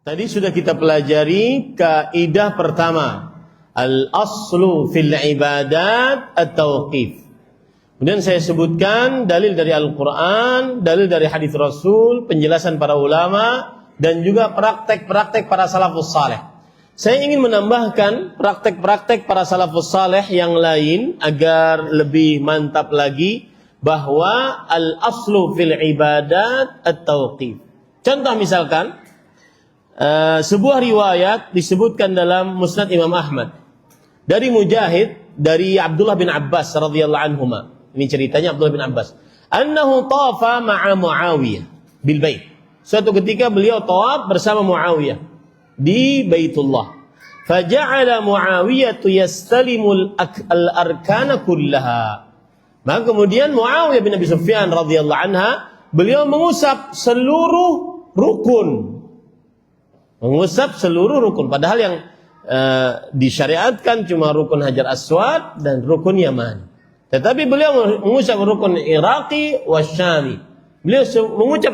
tadi sudah kita pelajari kaidah pertama, al-aslu fil ibadat at-tauqif. Kemudian saya sebutkan dalil dari Al-Quran, dalil dari hadis Rasul, penjelasan para ulama, dan juga praktek-praktek para salafus saleh. Saya ingin menambahkan praktek-praktek para salafus saleh yang lain agar lebih mantap lagi, bahwa al-aslu fil ibadat at-tauqif. Contoh misalkan, sebuah riwayat disebutkan dalam Musnad Imam Ahmad dari Mujahid, dari Abdullah bin Abbas radhiyallahu anhuma. Ini ceritanya Abdullah bin Abbas. Annahu tawafa ma'a Muawiyah bil bait. Suatu ketika beliau tawaf bersama Muawiyah di Baitullah. Faja'ala Muawiyah yastalimul al-arkana kullaha. Maka kemudian Muawiyah bin Abi Sufyan radhiyallahu anha, beliau mengusap seluruh rukun. Mengusap seluruh rukun. Padahal yang disyariatkan cuma rukun Hajar Aswad dan rukun Yamani. Tetapi beliau mengusap rukun Iraqi wa Syami. Beliau mengusap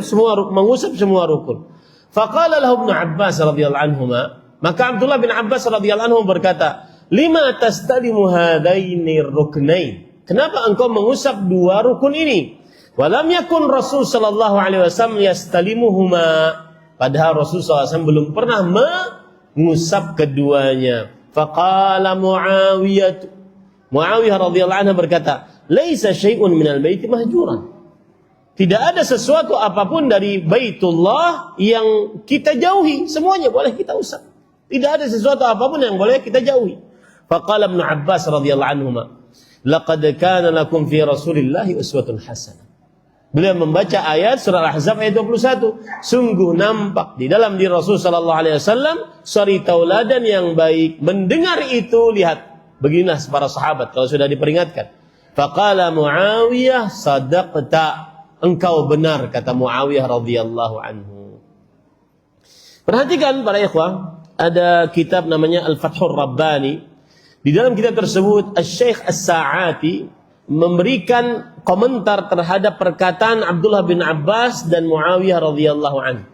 semua rukun. Faqala lahu Ibnu Abbas radhiyallahu anhuma, maka Abdullah bin Abbas radhiyallahu anhu berkata, "Lima tastalimu hadaini ruknain?" Kenapa engkau mengusap dua rukun ini? Wa lam yakun Rasul sallallahu alaihi wasallam yastalimuhuma. Padahal Rasulullah SAW belum pernah mengusap keduanya. Faqala Muawiyah radhiyallahu anhu berkata, "Laisa syai'un minal baiti mahjuran." Tidak ada sesuatu apapun dari Baitullah yang kita jauhi, semuanya boleh kita usap. Tidak ada sesuatu apapun yang boleh kita jauhi. Faqala Ibnu Abbas radhiyallahu anhuma, "Laqad kana lakum fi Rasulillahi uswatun hasanah." Beliau membaca ayat surah Al-Ahzab ayat 21. Sungguh nampak di dalam diri Rasul sallallahu alaihi wasallam suri tauladan yang baik. Mendengar itu, lihat, beginilah para sahabat kalau sudah diperingatkan. Faqala Muawiyah, sadaqta. Engkau benar, kata Muawiyah radhiyallahu anhu. Perhatikan para ikhwah, ada kitab namanya Al-Fathur Rabbani. Di dalam kitab tersebut Asy-Syaikh As-Sa'ati memberikan komentar terhadap perkataan Abdullah bin Abbas dan Muawiyah radhiyallahu anhu.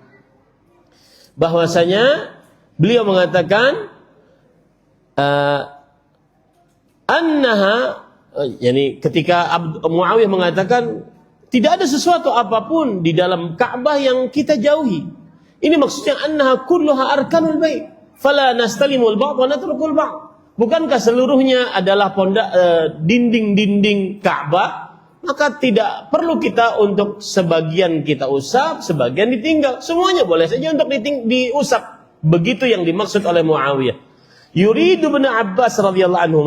Bahwasanya beliau mengatakan annaha, yani ketika Muawiyah mengatakan tidak ada sesuatu apapun di dalam Ka'bah yang kita jauhi. Ini maksudnya annaha kulluha arkanul bait, fala nastalimul ba'd wa natrukul ba'd. Bukankah seluruhnya adalah dinding-dinding Ka'bah? Maka tidak perlu kita untuk sebagian kita usap, sebagian ditinggal. Semuanya boleh saja untuk diusap. Begitu yang dimaksud oleh Muawiyah. Yuridu bin Abbas radhiyallahu anhu,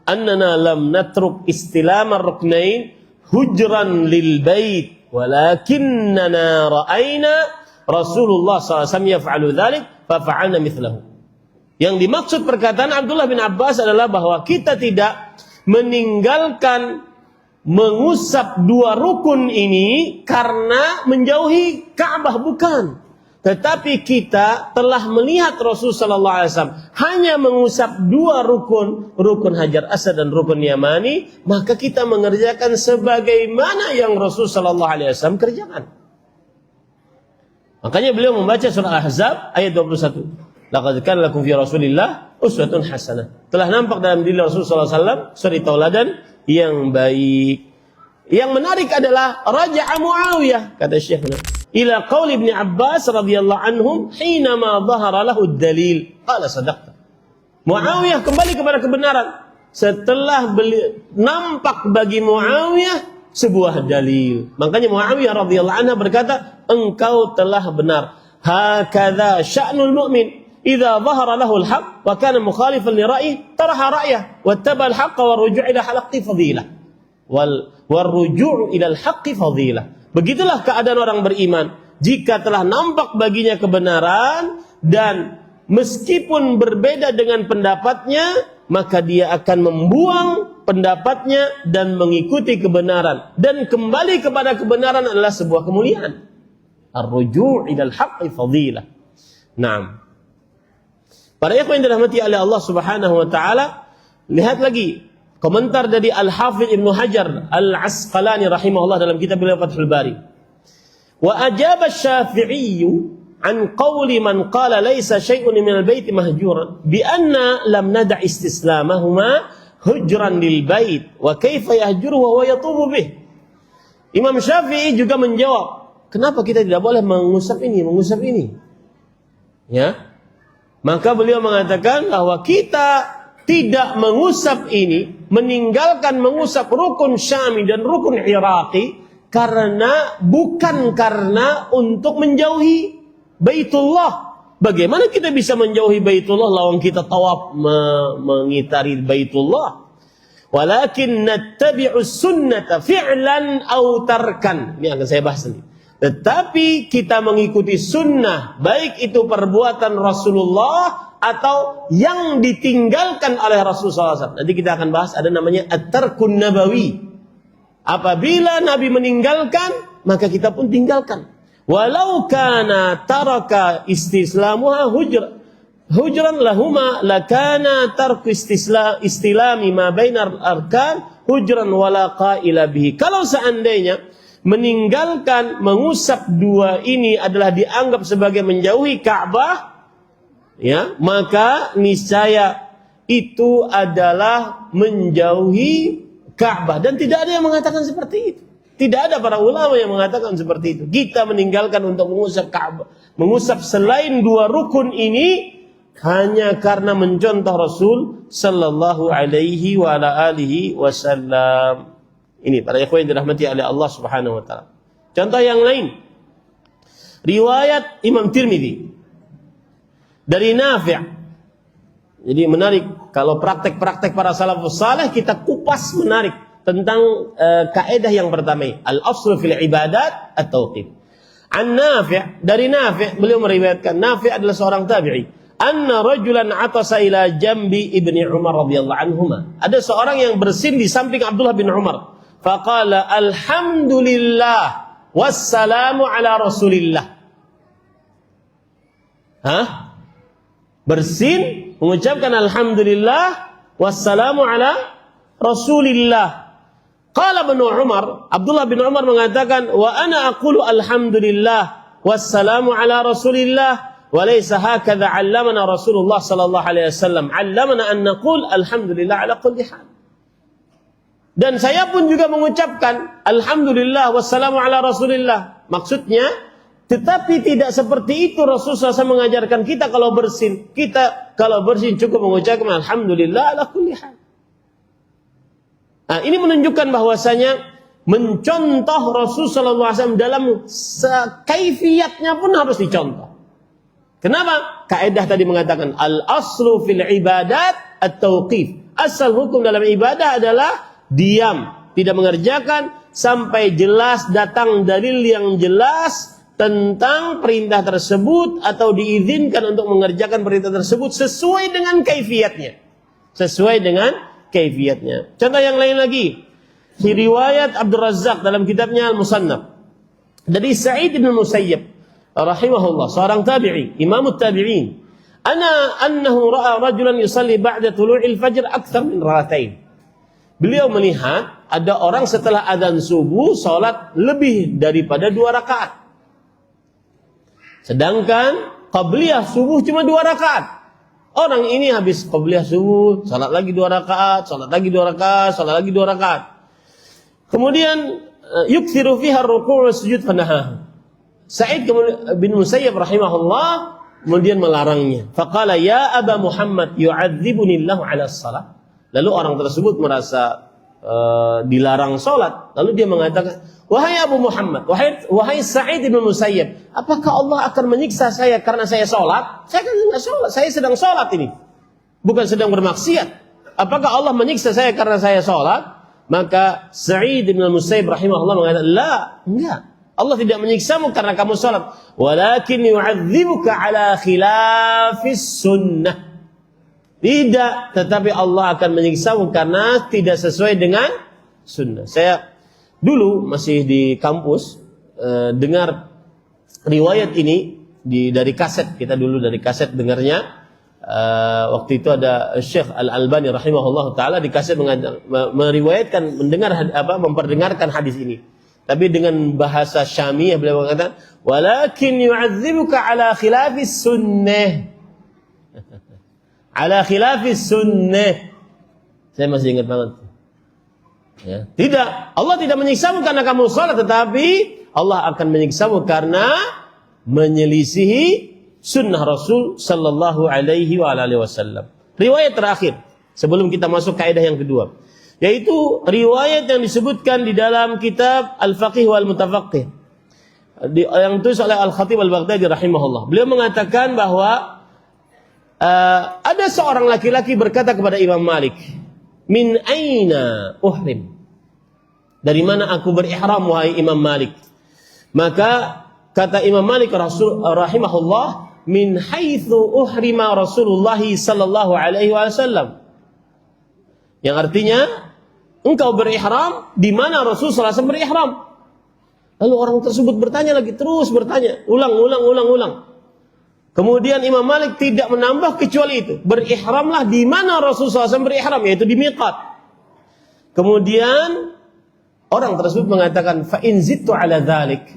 annana lam natruk istilam ar-ruknain hujran lil bait, walakinnana ra'ayna Rasulullah SAW yaf'alu dhalik, fafa'alna mithlahu. Yang dimaksud perkataan Abdullah bin Abbas adalah bahwa kita tidak meninggalkan mengusap dua rukun ini karena menjauhi Ka'bah, bukan. tetapi kita telah melihat Rasul sallallahu alaihi wasallam hanya mengusap dua rukun Hajar Aswad dan rukun Yamani, maka kita mengerjakan sebagaimana yang Rasul sallallahu alaihi wasallam kerjakan. Makanya beliau membaca surah Ahzab ayat 21. Laqad kana lakum fi Rasulillah uswatun hasanah. Telah nampak dalam diri Rasul sallallahu alaihi wasallam suri tauladan yang baik. Yang menarik adalah raja'a Muawiyah, kata Syekhna, ila qaul Ibnu Abbas radhiyallahu anhum hinama dhahara lahu ad-dalil. Qala sadaqta. Muawiyah kembali kepada kebenaran setelah nampak bagi Muawiyah sebuah dalil. Makanya Muawiyah radhiyallahu anha berkata, engkau telah benar. Hakadha sya'nul mu'min. Idza dhahara lahu al-haq wa kana mukhalifan li ra'yi taraha ra'yah wattaba al-haqq wa ruju' ila haqqi fadilah. Wal ruju' ila al-haqqi fadilah. Begitulah keadaan orang beriman. Jika telah nampak baginya kebenaran dan meskipun berbeda dengan pendapatnya, maka dia akan membuang pendapatnya dan mengikuti kebenaran. Dan kembali kepada kebenaran adalah sebuah kemuliaan. Ar-ruju' ila al-haqqi fadilah. Naam. Para ikhwan yang dirahmati oleh Allah Subhanahu wa taala, lihat lagi komentar dari Al-Hafidz Ibnu Hajar Al-Asqalani rahimahullah dalam kitab beliau Fathul Bari. Wa ajaba Asy-Syafi'i an qawli man qala laisa syai'un min al-bait mahjuran bi anna lam nada' istislamahuma hujran lil bait wa kaifa yahjuru wa huwa yatubu bih. Imam Syafi'i juga menjawab, kenapa kita tidak boleh mengusap ini? Ya. Maka beliau mengatakan bahwa kita tidak mengusap ini, meninggalkan mengusap rukun Syami dan rukun Iraqi bukan karena untuk menjauhi Baitullah. Bagaimana kita bisa menjauhi Baitullah lawang kita tawaf mengitari Baitullah? Walakin nattabi'us sunnata fi'lan aw tarkan. Ini akan saya bahas nanti. Tetapi kita mengikuti sunnah, baik itu perbuatan Rasulullah atau yang ditinggalkan oleh Rasulullah SAW. Nanti kita akan bahas ada namanya at-tarkun nabawi. Apabila Nabi meninggalkan, maka kita pun tinggalkan. Walau kana taraka istislamuha hujran lahuma lakana tarku istilami ma bainar arkan hujran wala qaila bihi. Kalau seandainya meninggalkan mengusap dua ini adalah dianggap sebagai menjauhi Ka'bah, ya, maka niscaya itu adalah menjauhi Ka'bah, dan tidak ada yang mengatakan seperti itu. Tidak ada para ulama yang mengatakan seperti itu. Kita meninggalkan untuk mengusap Ka'bah, mengusap selain dua rukun ini hanya karena mencontoh Rasul sallallahu alaihi wa ala alihi wasallam. Ini para ikhwan yang dirahmati oleh Allah Subhanahu wa taala. Contoh yang lain, riwayat Imam Tirmidzi dari Nafi'. Jadi menarik kalau praktek-praktek para salafus saleh kita kupas menarik tentang kaidah yang pertama, al-aslu fil ibadat at-tauqif. An Nafi', dari Nafi', beliau meriwayatkan, Nafi' adalah seorang tabi'i, anna rajulan atasa ila jambi Ibni Umar radhiyallahu anhuma. Ada seorang yang bersin di samping Abdullah bin Umar. Faqala alhamdulillah wassalamu ala rasulillah. Bersin mengucapkan alhamdulillah wassalamu ala rasulillah. Qala Ibnu Umar, Abdullah bin Umar mengatakan, wa ana aqulu alhamdulillah wassalamu ala rasulillah wa laysa hakadha 'allamana Rasulullah sallallahu alaihi wasallam. 'Allamana an naqul alhamdulillah ala kulli hal. Dan saya pun juga mengucapkan alhamdulillah wassalamu ala rasulillah. Maksudnya, tetapi tidak seperti itu Rasulullah SAW mengajarkan kita kalau bersin. Kita kalau bersin cukup mengucapkan alhamdulillah ala kulli hal. Nah, ini menunjukkan bahwasanya mencontoh Rasulullah SAW dalam kaifiyatnya pun harus dicontoh. Kenapa? Kaidah tadi mengatakan al-aslu fil ibadat at-tauqif. Asal hukum dalam ibadah adalah diam, tidak mengerjakan sampai jelas datang dalil yang jelas tentang perintah tersebut atau diizinkan untuk mengerjakan perintah tersebut sesuai dengan kaifiatnya. Sesuai dengan kaifiatnya. Contoh yang lain lagi, di riwayat Abdul Razzaq dalam kitabnya Al-Musannaf dari Sa'id bin Musayyib, rahimahullah, seorang tabi'i, imamut tabi'in, annahu ra'a rajulan yusalli ba'da tulu'il fajr akthar min rak'atain. Beliau melihat ada orang setelah adzan subuh salat lebih daripada 2 rakaat. Sedangkan qabliyah subuh cuma 2 rakaat. Orang ini habis qabliyah subuh, salat lagi 2 rakaat, salat lagi 2 rakaat, salat lagi 2 rakaat. Kemudian yukthiru fiha ar-ruku' wa sujud fanaha. Sa'id bin Musayyab rahimahullah kemudian melarangnya. Faqala ya Aba Muhammad yu'adzibuni Allah 'ala as-salah. Lalu orang tersebut merasa dilarang salat. Lalu dia mengatakan, wahai Abu Muhammad, wahai Sa'id bin Musayyab, apakah Allah akan menyiksa saya karena saya salat? Saya kan tidak salat, saya sedang salat ini. Bukan sedang bermaksiat. Apakah Allah menyiksa saya karena saya salat? Maka Sa'id bin Musayyab rahimahullah mengatakan, la, enggak. Allah tidak menyiksamu karena kamu salat, walakin yu'adzibuka ala khilafis sunnah. Tidak, tetapi Allah akan menyiksamu karena tidak sesuai dengan sunnah. Saya dulu masih di kampus dengar riwayat ini dari kaset. Kita dulu dari kaset dengarnya. Waktu itu ada Syekh Al-Albani rahimahullah taala di kaset meriwayatkan memperdengarkan hadis ini. Tapi dengan bahasa Syamiyah beliau mengatakan, walakin yu'adzibuka ala khilafis sunnah. Ala khilafis sunnah. Saya masih ingat banget. Ya. Tidak, Allah tidak menyiksamu karena kamu salat, tetapi Allah akan menyiksamu karena menyelisihi sunnah Rasul sallallahu alaihi wasallam. Riwayat terakhir sebelum kita masuk kaidah yang kedua, yaitu riwayat yang disebutkan di dalam kitab Al-Faqih wal Mutafaqqih yang ditulis oleh Al-Khatib Al-Baghdadi rahimahullah. Beliau mengatakan bahwa ada seorang laki-laki berkata kepada Imam Malik, min aina uhrim? Dari mana aku berihram wahai Imam Malik? Maka kata Imam Malik rahimahullah, min haitsu uhrima Rasulullah sallallahu alaihi wasallam. Yang artinya engkau berihram di mana Rasul sallallahu alaihi wasallam berihram. Lalu orang tersebut bertanya lagi, terus bertanya, ulang. Kemudian Imam Malik tidak menambah kecuali itu. Berihramlah di mana Rasulullah SAW berihram, yaitu di miqat. Kemudian orang tersebut mengatakan, fa in zidtu ala dzalik.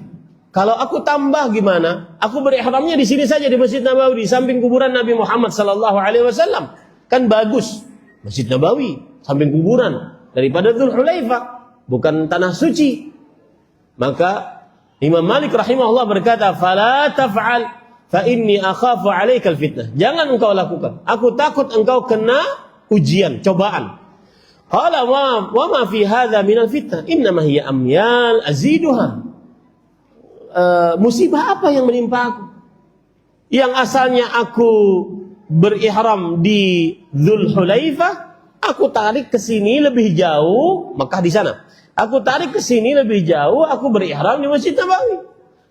Kalau aku tambah gimana? Aku berihramnya di sini saja di Masjid Nabawi, di samping kuburan Nabi Muhammad sallallahu alaihi wasallam. Kan bagus. Masjid Nabawi samping kuburan daripada Dzul Hulaifah, bukan tanah suci. Maka Imam Malik rahimahullah berkata, fala taf'al fa inni akhafu 'alaikal fitnah. Jangan engkau lakukan. Aku takut engkau kena ujian, cobaan. Qala wa ma fi hadza minal fitnah? Innama hiya amyal aziduha. Musibah apa yang menimpa aku? Yang asalnya aku berihram di Dzul Hulaifah, aku tarik ke sini lebih jauh, Mekah di sana. Aku tarik ke sini lebih jauh, aku berihram di Masjid Nabawi.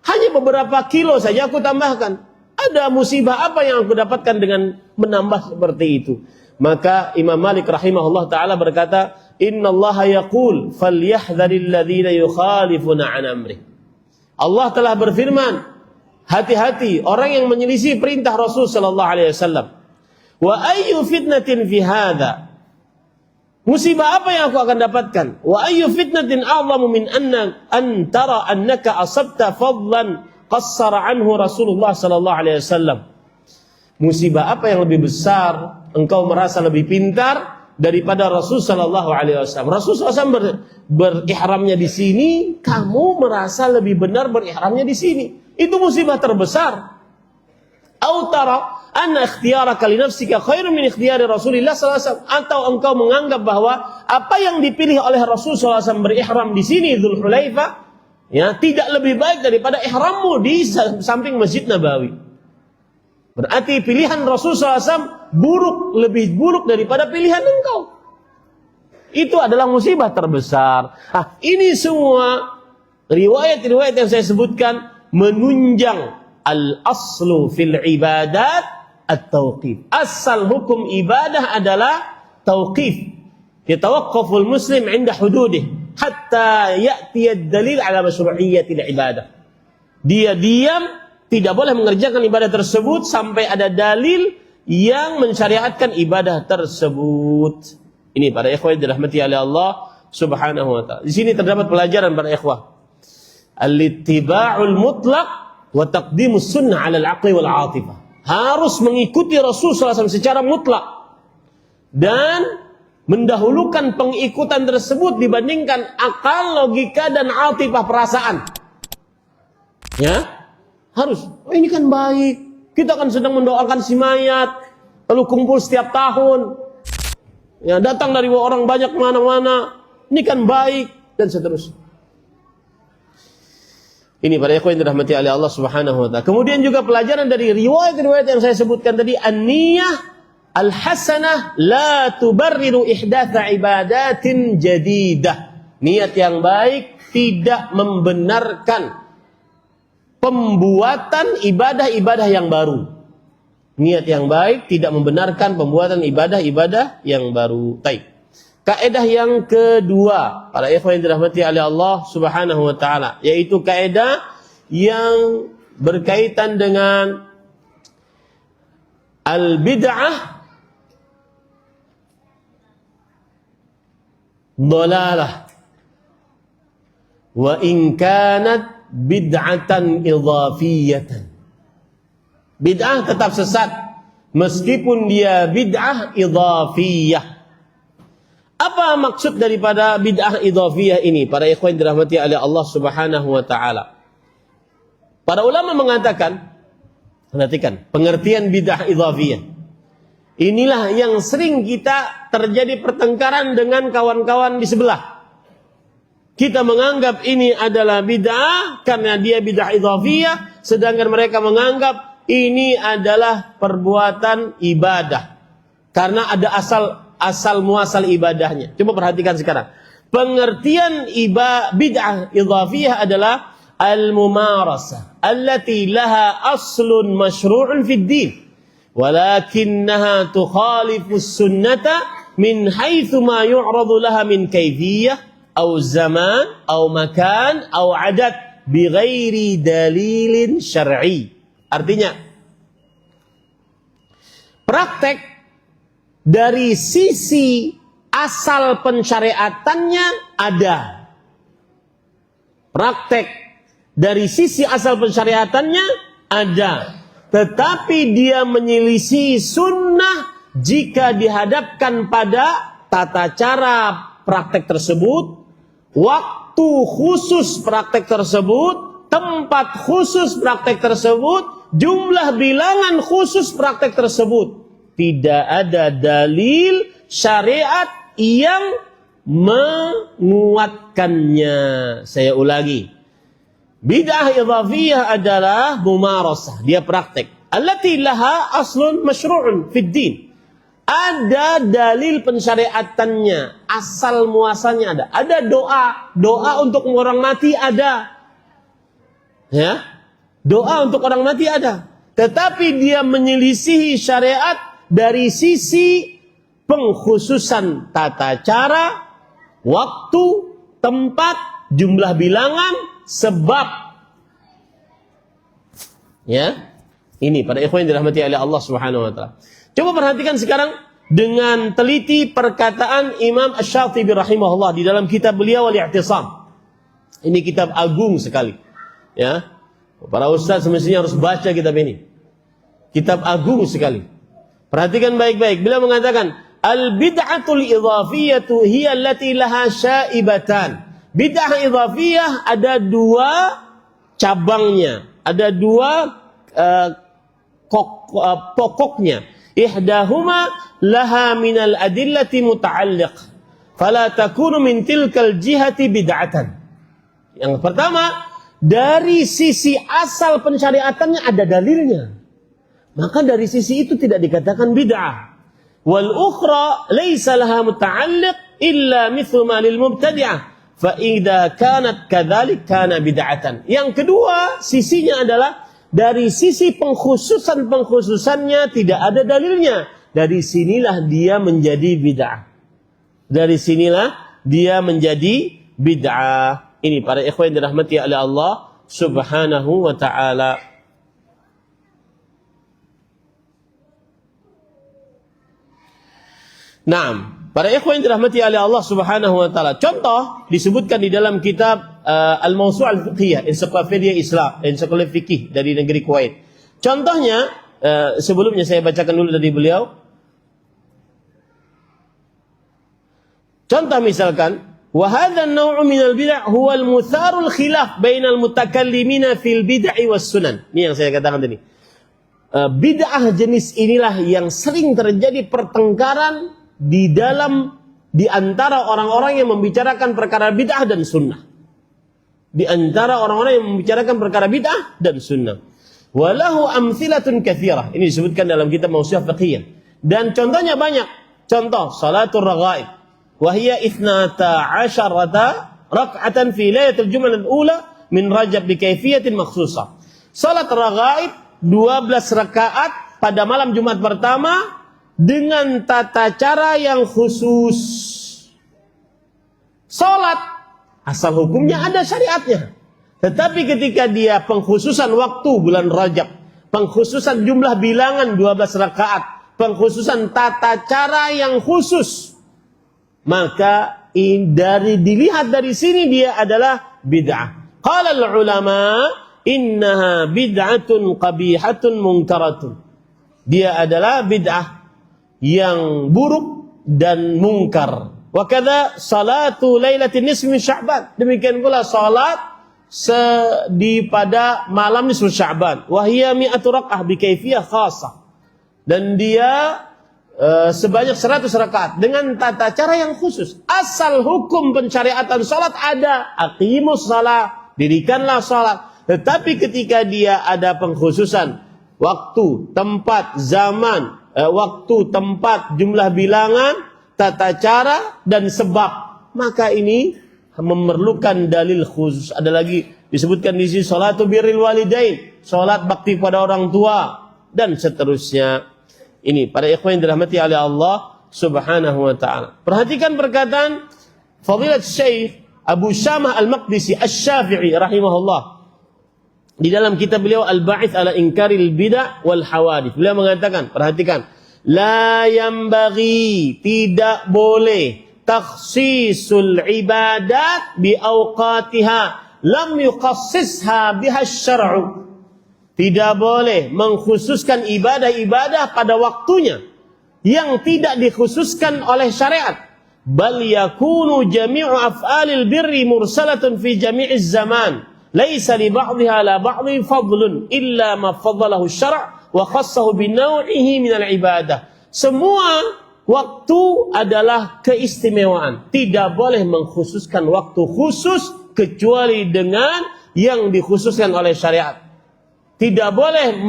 Hanya beberapa kilo saja aku tambahkan. Ada musibah apa yang aku dapatkan dengan menambah seperti itu? Maka Imam Malik rahimahullah ta'ala berkata, innallaha yaqul falyahdharil ladzina yukhalifuna an amrih. Allah telah berfirman, hati-hati orang yang menyelisih perintah Rasul sallallahu alaihi wasallam. Wa ayyu fitnatin fi hadza? Musibah apa yang aku akan dapatkan? Wa ayyu fitnatin a'zamu min an tara annaka asabta fadlan qassara anhu Rasulullah sallallahu alaihi wasallam. Musibah apa yang lebih besar engkau merasa lebih pintar daripada Rasul sallallahu alaihi wasallam? Rasul SAW berihramnya di sini, kamu merasa lebih benar berihramnya di sini. Itu musibah terbesar. Au tara anna ikhtiyaraka li nafsika khairun min ikhtiyari Rasulillah sallallahu alaihi wasallam, atau engkau menganggap bahwa apa yang dipilih oleh Rasul sallallahu alaihi wasallam berihram di sini Dzul Hulaifah, ya, tidak lebih baik daripada ihrammu di samping Masjid Nabawi. Berarti pilihan Rasul SAW lebih buruk daripada pilihan engkau. Itu adalah musibah terbesar. Ini semua riwayat-riwayat yang saya sebutkan menunjang al-aslu fil ibadat at-tauqif. Asal hukum ibadah adalah tauqif. Yatawaqqaful muslim 'inda hududih hatta ya'ti ad-dalil 'ala masyru'iyyatil ibadah. Dia diam tidak boleh mengerjakan ibadah tersebut sampai ada dalil yang mensyariatkan ibadah tersebut. Ini para ikhwah yang dirahmati oleh Allah Subhanahu wa taala. Di sini terdapat pelajaran para ikhwah. Al-ittiba'ul mutlaq wa taqdimus sunnah 'ala al-'aqli wal 'atifah. Harus mengikuti Rasul SAW secara mutlak dan mendahulukan pengikutan tersebut dibandingkan akal, logika dan atifah perasaan. Ya? Harus. Oh, ini kan baik. Kita kan sedang mendoakan si mayat, lalu kumpul setiap tahun. Ya, datang dari orang banyak mana-mana. Ini kan baik dan seterusnya. Ini para ikhwan yang dirahmati oleh Allah Subhanahu wa taala. Kemudian juga pelajaran dari riwayat-riwayat yang saya sebutkan tadi, an-niyah al-hasanah la tubarriru ihdatsa ibadatin jadidah. Niat yang baik tidak membenarkan pembuatan ibadah-ibadah yang baru. Niat yang baik tidak membenarkan pembuatan ibadah-ibadah yang baru. Baik. Kaidah yang kedua, para ikhwan yang dirahmati oleh Allah Subhanahu wa taala, yaitu kaidah yang berkaitan dengan al-bid'ah dhalalah wa in kanat bid'atan idhafiyatan. Bid'ah tetap sesat meskipun dia bid'ah idhafiyah. Apa maksud daripada bid'ah idhafiyah ini? Para ikhwan dirahmati oleh Allah Subhanahu wa taala. Para ulama mengatakan, perhatikan, pengertian bid'ah idhafiyah. Inilah yang sering kita terjadi pertengkaran dengan kawan-kawan di sebelah. Kita menganggap ini adalah bid'ah karena dia bid'ah idhafiyah, sedangkan mereka menganggap ini adalah perbuatan ibadah karena ada asal muasal ibadahnya. Coba perhatikan sekarang. Pengertian bid'ah idhafiyah adalah al-mumarasah allati laha aslun masyru'un fid din walakinnaha tukhalifu sunnata min haitsu ma yu'radu laha min kayfiyah aw zaman aw makan aw adat bighairi dalilin syar'i. Artinya praktek dari sisi asal pensyariatannya ada. Praktek dari sisi asal pensyariatannya ada. Tetapi dia menyelisih sunnah jika dihadapkan pada tata cara praktek tersebut, waktu khusus praktek tersebut, tempat khusus praktek tersebut, jumlah bilangan khusus praktek tersebut. Tidak ada dalil syariat yang menguatkannya. Saya ulangi. Bid'ah idhafiyah adalah mumarasah, dia praktek. Allati laha aslun masyru'un fid din. Ada dalil pensyariatannya, asal muasalnya ada. Ada doa untuk orang mati ada. Ya? Doa untuk orang mati ada. Tetapi dia menyelisihi syariat dari sisi pengkhususan tata cara, waktu, tempat, jumlah bilangan, sebab. Ya, ini para ikhwan yang dirahmati oleh Allah Subhanahu wa taala. Coba perhatikan sekarang dengan teliti perkataan Imam Asy-Syatibi rahimahullah di dalam kitab beliau Al-I'tisam. Ini kitab agung sekali. Ya, para ustaz semestinya harus baca kitab ini. Kitab agung sekali. Perhatikan baik-baik. Beliau mengatakan, al-bid'atul idhafiyatu hiya allati laha syaibatan. Bid'ah idhafiyah ada dua cabangnya, ada dua pokoknya. Ihdahuma laha minal adillati muta'alliq, fala takunu min tilkal jihati bid'atan. Yang pertama, dari sisi asal pensyariatannya ada dalilnya, maka dari sisi itu tidak dikatakan bid'ah. Wal ukhra laysa laha muta'alliq illa mithlu ma lil mubtadi'ah fa idza kanat kadzalik kana bid'atan. Yang kedua, sisinya adalah dari sisi pengkhususannya tidak ada dalilnya. Dari sinilah dia menjadi bid'ah. Dari sinilah dia menjadi bid'ah. Ini para ikhwan dirahmati oleh Allah Subhanahu wa taala. Naam, para ikhwan yang dirahmati oleh Allah Subhanahu wa taala. Contoh disebutkan di dalam kitab Al-Mawsu' Al-Fiqhiyah, ensiklopedia Islam, ensiklopedia fikih dari negeri Kuwait. Contohnya sebelumnya saya bacakan dulu dari beliau. Contoh misalkan, wa hadha an-naw'u min al-bid'ah huwa al-mutharul khilaf bainal mutakallimina fil bid'i was sunan. Ini yang saya katakan tadi. Bid'ah jenis inilah yang sering terjadi pertengkaran di antara orang-orang yang membicarakan perkara bid'ah dan sunnah. Di antara orang-orang yang membicarakan perkara bid'ah dan sunnah. Walahu amthilatun katsirah. Ini disebutkan dalam kitab Mawsu' Fiqhiyah. Dan contohnya banyak. Contoh salatul raghaib. Wahia 12 rak'atan fi lailatul jum'ah al-ula min Rajab bi kaifiyatin makhsusah. Salat raghaib 12 rakaat pada malam Jumat pertama dengan tata cara yang khusus. Salat asal hukumnya ada syariatnya. Tetapi ketika dia pengkhususan waktu bulan Rajab, pengkhususan jumlah bilangan 12 rakaat, pengkhususan tata cara yang khusus, maka dilihat dari sini dia adalah bid'ah. Qala al-ulama innaha bid'atun qabihatun munkaratun. Dia adalah bid'ah yang buruk dan mungkar. Wa kadza salatu lailatin nisfi Sya'ban. Demikian pula salat pada malam nisfu Sya'ban. Wa hiya 100 rak'ah bi kaifiyah khassah. Dan dia sebanyak 100 rakaat dengan tata cara yang khusus. Asal hukum pensyariatan salat ada, aqimus shalah, dirikanlah salat. Tetapi ketika dia ada pengkhususan waktu, tempat, zaman, waktu, tempat, jumlah bilangan, tata cara dan sebab, maka ini memerlukan dalil khusus. Ada lagi disebutkan di sini salatu birril walidain, salat bakti pada orang tua dan seterusnya. Ini para ikhwan yang dirahmati oleh Allah Subhanahu wa taala. Perhatikan perkataan Fadilat Syekh Abu Syamah Al-Maqdisi Asy-Syafi'i rahimahullah. Di dalam kitab beliau Al-Ba'its ala Inkaril Bid'ah wal Hawadits. Beliau mengatakan, perhatikan, la yambaghi, tidak boleh takhsisul ibadat bi awqatiha lam yuqassisha biha asy-syar'u. Tidak boleh mengkhususkan ibadah-ibadah pada waktunya yang tidak dikhususkan oleh syariat. Bal yakunu jami'u af'alil birri mursalatun fi jami'iz zaman. Laisa li ba'dihha la ba'dhi fadlun illa ma faddalahu asy-syar' wa khassahu bi naw'ihi min al-ibadah. Semua waktu adalah keistimewaan. Tidak boleh mengkhususkan waktu khusus kecuali dengan yang dikhususkan oleh syariat. Tidak boleh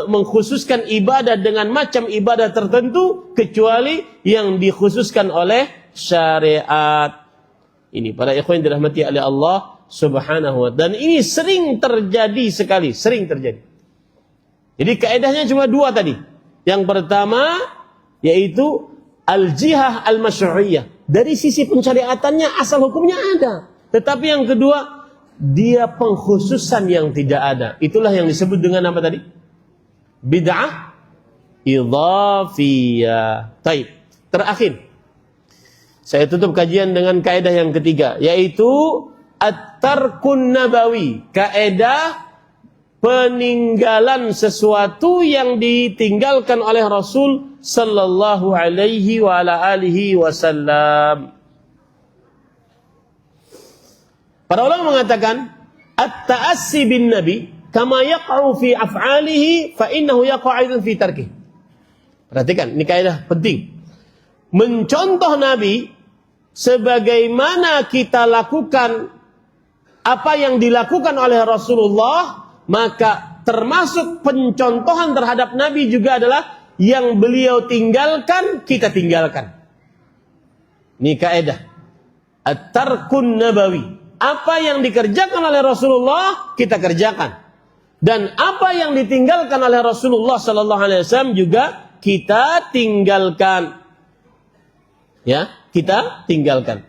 mengkhususkan ibadah dengan macam ibadah tertentu kecuali yang dikhususkan oleh syariat. Ini para ikhwan yang dirahmati oleh Allah Subhanahu wa ta'ala. Dan ini sering terjadi sekali, sering terjadi. Jadi kaedahnya cuma dua tadi. Yang pertama yaitu al-jihah al-masyru'iyah. Dari sisi pensyariatannya asal hukumnya ada. Tetapi yang kedua, dia pengkhususan yang tidak ada. Itulah yang disebut dengan apa tadi? Bid'ah idhafiyah. Taib. Terakhir, saya tutup kajian dengan kaidah yang ketiga, yaitu at-tarkun nabawi. Kaidah peninggalan sesuatu yang ditinggalkan oleh Rasul sallallahu alaihi wa ala alihi wasallam. Para ulama mengatakan at-ta'assi bin nabi kama yaqa'u fi af'alihi fa innahu yaqa'u aidan fi tarkih. Perhatikan, ini kaidah penting. Mencontoh nabi sebagaimana kita lakukan apa yang dilakukan oleh Rasulullah, maka termasuk pencontohan terhadap nabi juga adalah yang beliau tinggalkan kita tinggalkan. Ini kaidah at-tarkun nabawi. Apa yang dikerjakan oleh Rasulullah kita kerjakan, dan apa yang ditinggalkan oleh Rasulullah sallallahu alaihi wasallam juga kita tinggalkan. Ya, kita tinggalkan.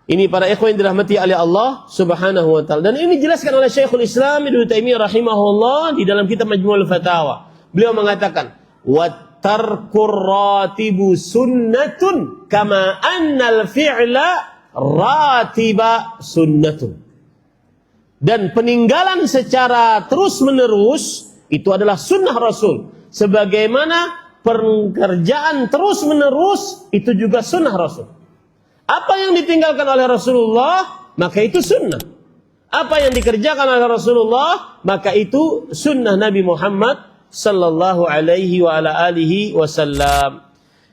Ini para ikhwan yang dirahmati oleh Allah Subhanahu wa taala. Dan ini dijelaskan oleh Syekhul Islam Ibnu Taimiyah rahimahullah di dalam kitab Majmu'ul Fatawa. Beliau mengatakan, "Wat tarkur ratibu sunnatun kama annal fi'la ratiba sunnatun. Dan peninggalan secara terus-menerus itu adalah sunnah Rasul. Sebagaimana pekerjaan terus-menerus itu juga sunnah Rasul. Apa yang ditinggalkan oleh Rasulullah, maka itu sunnah. Apa yang dikerjakan oleh Rasulullah, maka itu sunnah Nabi Muhammad sallallahu alaihi wa ala alihi wasallam.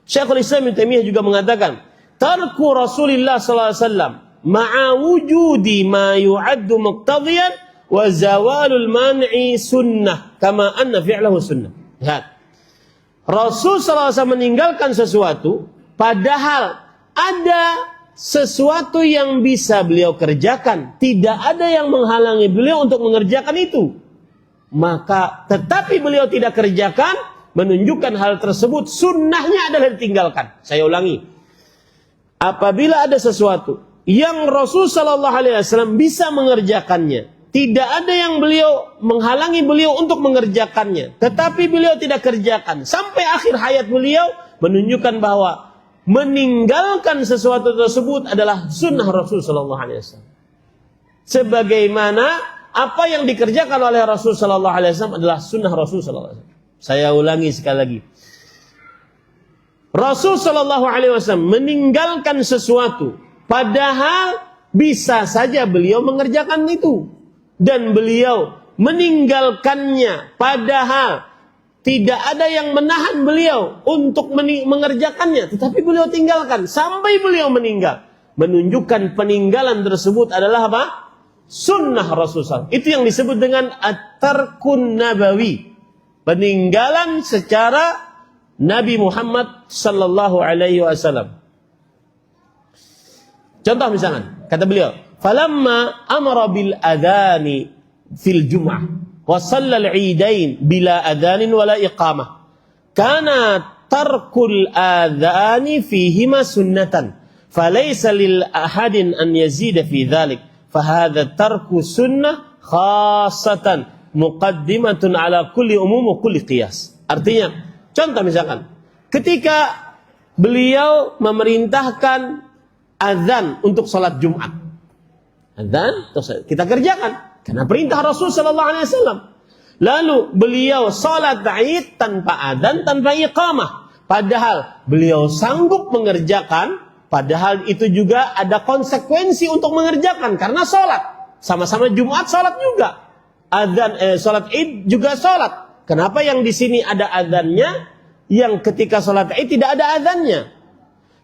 Syekhul Islam Ibnu Taimiyah juga mengatakan, tarku Rasulillah sallallahu alaihi wasallam ma'a wujudi ma yu'addu muqtadiyan wa zawalul man'i sunnah kama anna fi'lahu sunnah. Lihat. Rasul sallallahu alaihi wasallam meninggalkan sesuatu padahal ada sesuatu yang bisa beliau kerjakan, tidak ada yang menghalangi beliau untuk mengerjakan itu. Maka tetapi beliau tidak kerjakan, menunjukkan hal tersebut sunnahnya adalah ditinggalkan. Saya ulangi. Apabila ada sesuatu yang Rasul sallallahu alaihi wasallam bisa mengerjakannya, tidak ada yang beliau menghalangi beliau untuk mengerjakannya, tetapi beliau tidak kerjakan sampai akhir hayat beliau, menunjukkan bahwa meninggalkan sesuatu tersebut adalah sunnah Rasul sallallahu alaihi wasallam. Sebagaimana apa yang dikerjakan oleh Rasul sallallahu alaihi wasallam adalah sunnah Rasul sallallahu alaihi wasallam. Saya ulangi sekali lagi. Rasul sallallahu alaihi wasallam meninggalkan sesuatu padahal bisa saja beliau mengerjakan itu. Dan beliau meninggalkannya padahal tidak ada yang menahan beliau untuk mengerjakannya, tetapi beliau tinggalkan sampai beliau meninggal. Menunjukkan peninggalan tersebut adalah apa? Sunnah Rasulullah. Itu yang disebut dengan at-tarkun nabawi. Peninggalan secara Nabi Muhammad sallallahu alaihi wasallam. Contoh misalkan, kata beliau, falamma amara bil adhani fil jum'ah wa shallal 'idain bila adhanin wala iqamah kana tarkul adhani fihima sunnatan falaysa lil ahadin an yazida fi dhalik fahadha tarku sunnah khassatan muqaddimatun ala kulli umum wa kulli qiyas. Artinya, contoh misalkan ketika beliau memerintahkan azan untuk salat Jumat, azan kita kerjakan karena perintah Rasul sallallahu alaihi wasallam. Lalu beliau salat Id tanpa adzan, tanpa iqamah. Padahal beliau sanggup mengerjakan, padahal itu juga ada konsekuensi untuk mengerjakan karena salat. Sama-sama Jumat salat juga. Adzan salat Id juga salat. Kenapa yang di sini ada adzannya, yang ketika salat Id tidak ada adzannya?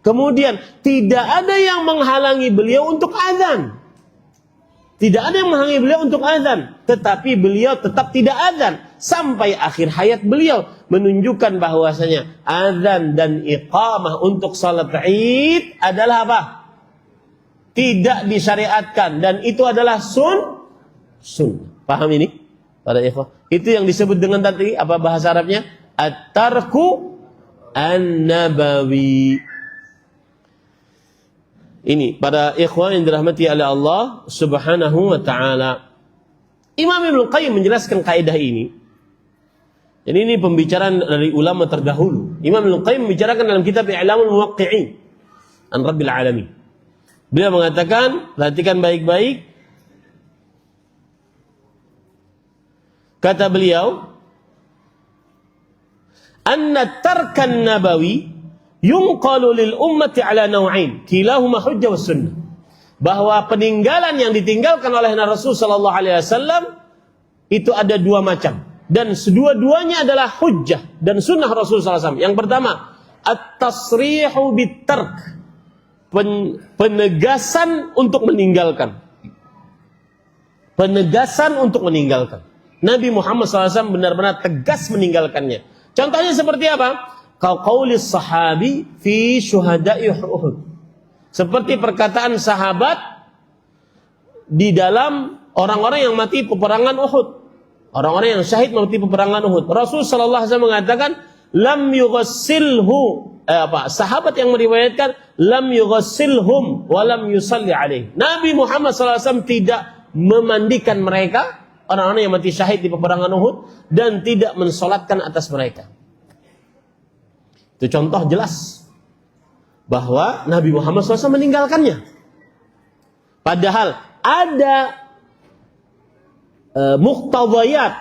Kemudian tidak ada yang menghalangi beliau untuk adzan. Tidak ada yang menghalangi beliau untuk azan, tetapi beliau tetap tidak azan sampai akhir hayat beliau, menunjukkan bahwasanya azan dan iqamah untuk salat Id adalah apa? Tidak disyariatkan dan itu adalah sunnah. Paham ini? Para ikhwah. Itu yang disebut dengan tadi apa bahasa Arabnya? At-tarku an-nabawi. Ini pada ikhwan yang dirahmati oleh Allah Subhanahu wa taala. Imam Ibnu Qayyim menjelaskan kaidah ini. Jadi ini pembicaraan dari ulama terdahulu. Imam Ibnu Qayyim membicarakan dalam kitab I'lamul Muwaqqi'in an Rabbil Alamin. Beliau mengatakan, perhatikan baik-baik. Kata beliau, anna tarkan nabawi yunqalu lil ummati ala naw'ain kilahuma hujjah was sunnah. Bahwa peninggalan yang ditinggalkan oleh Rasul sallallahu alaihi wasallam itu ada dua macam dan kedua-duanya adalah hujjah dan sunnah Rasul sallallahu alaihi wasallam. Yang pertama, at-tasrihu bit-tark, penegasan untuk meninggalkan. Penegasan untuk meninggalkan. Nabi Muhammad SAW benar-benar tegas meninggalkannya. Contohnya seperti apa? Qaulis sahabi fi syuhada'i Uhud. Seperti perkataan sahabat di dalam orang-orang yang mati peperangan Uhud. Orang-orang yang syahid mati peperangan Uhud. Rasul sallallahu alaihi wasallam mengatakan lam yughassilhu sahabat yang meriwayatkan lam yughassilhum wa lam yusalli alaihi. Nabi Muhammad sallallahu alaihi wasallam tidak memandikan mereka, orang-orang yang mati syahid di peperangan Uhud, dan tidak mensolatkan atas mereka. Itu contoh jelas bahwa Nabi Muhammad SAW meninggalkannya. Padahal ada muqtadayat,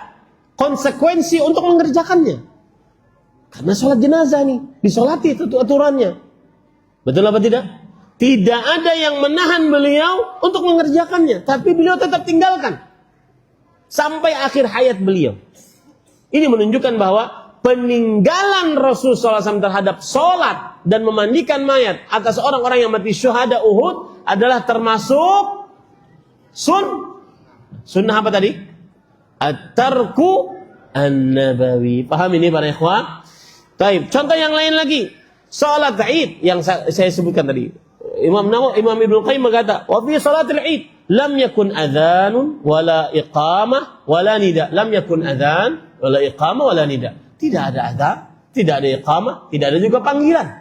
konsekuensi untuk mengerjakannya. Karena sholat jenazah nih, disolati itu aturannya. Betul apa tidak? Tidak ada yang menahan beliau untuk mengerjakannya, tapi beliau tetap tinggalkan sampai akhir hayat beliau. Ini menunjukkan bahwa peninggalan Rasulullah SAW terhadap sholat dan memandikan mayat atas orang-orang yang mati syuhada Uhud adalah termasuk sunnah apa tadi? At-tarku an-nabawi. Paham ini para ikhwan? Baik, contoh yang lain lagi. Salat Id yang saya sebutkan tadi. Imam Ibnu Qayyim berkata, "Wa fi salatil Id lam yakun adzanun wala iqamah wala nida." Lam yakun adzan wala iqamah wala nida. Tidak ada adzan, tidak ada iqamah, tidak ada juga panggilan.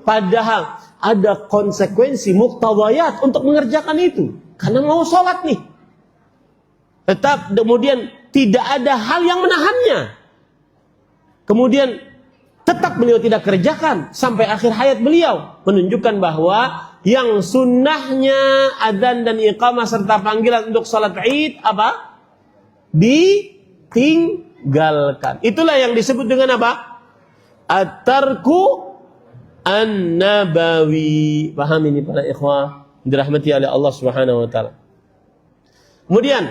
Padahal ada konsekuensi muqtadayat untuk mengerjakan itu. Karena mau salat nih. Tetap kemudian tidak ada hal yang menahannya. Kemudian tetap beliau tidak kerjakan sampai akhir hayat beliau, menunjukkan bahwa yang sunnahnya adzan dan iqamah serta panggilan untuk salat Id apa? Ditinggalkan. Itulah yang disebut dengan apa? At-tarku an-nabawi. Paham ini para ikhwah dirahmati oleh Allah Subhanahu wa taala. Kemudian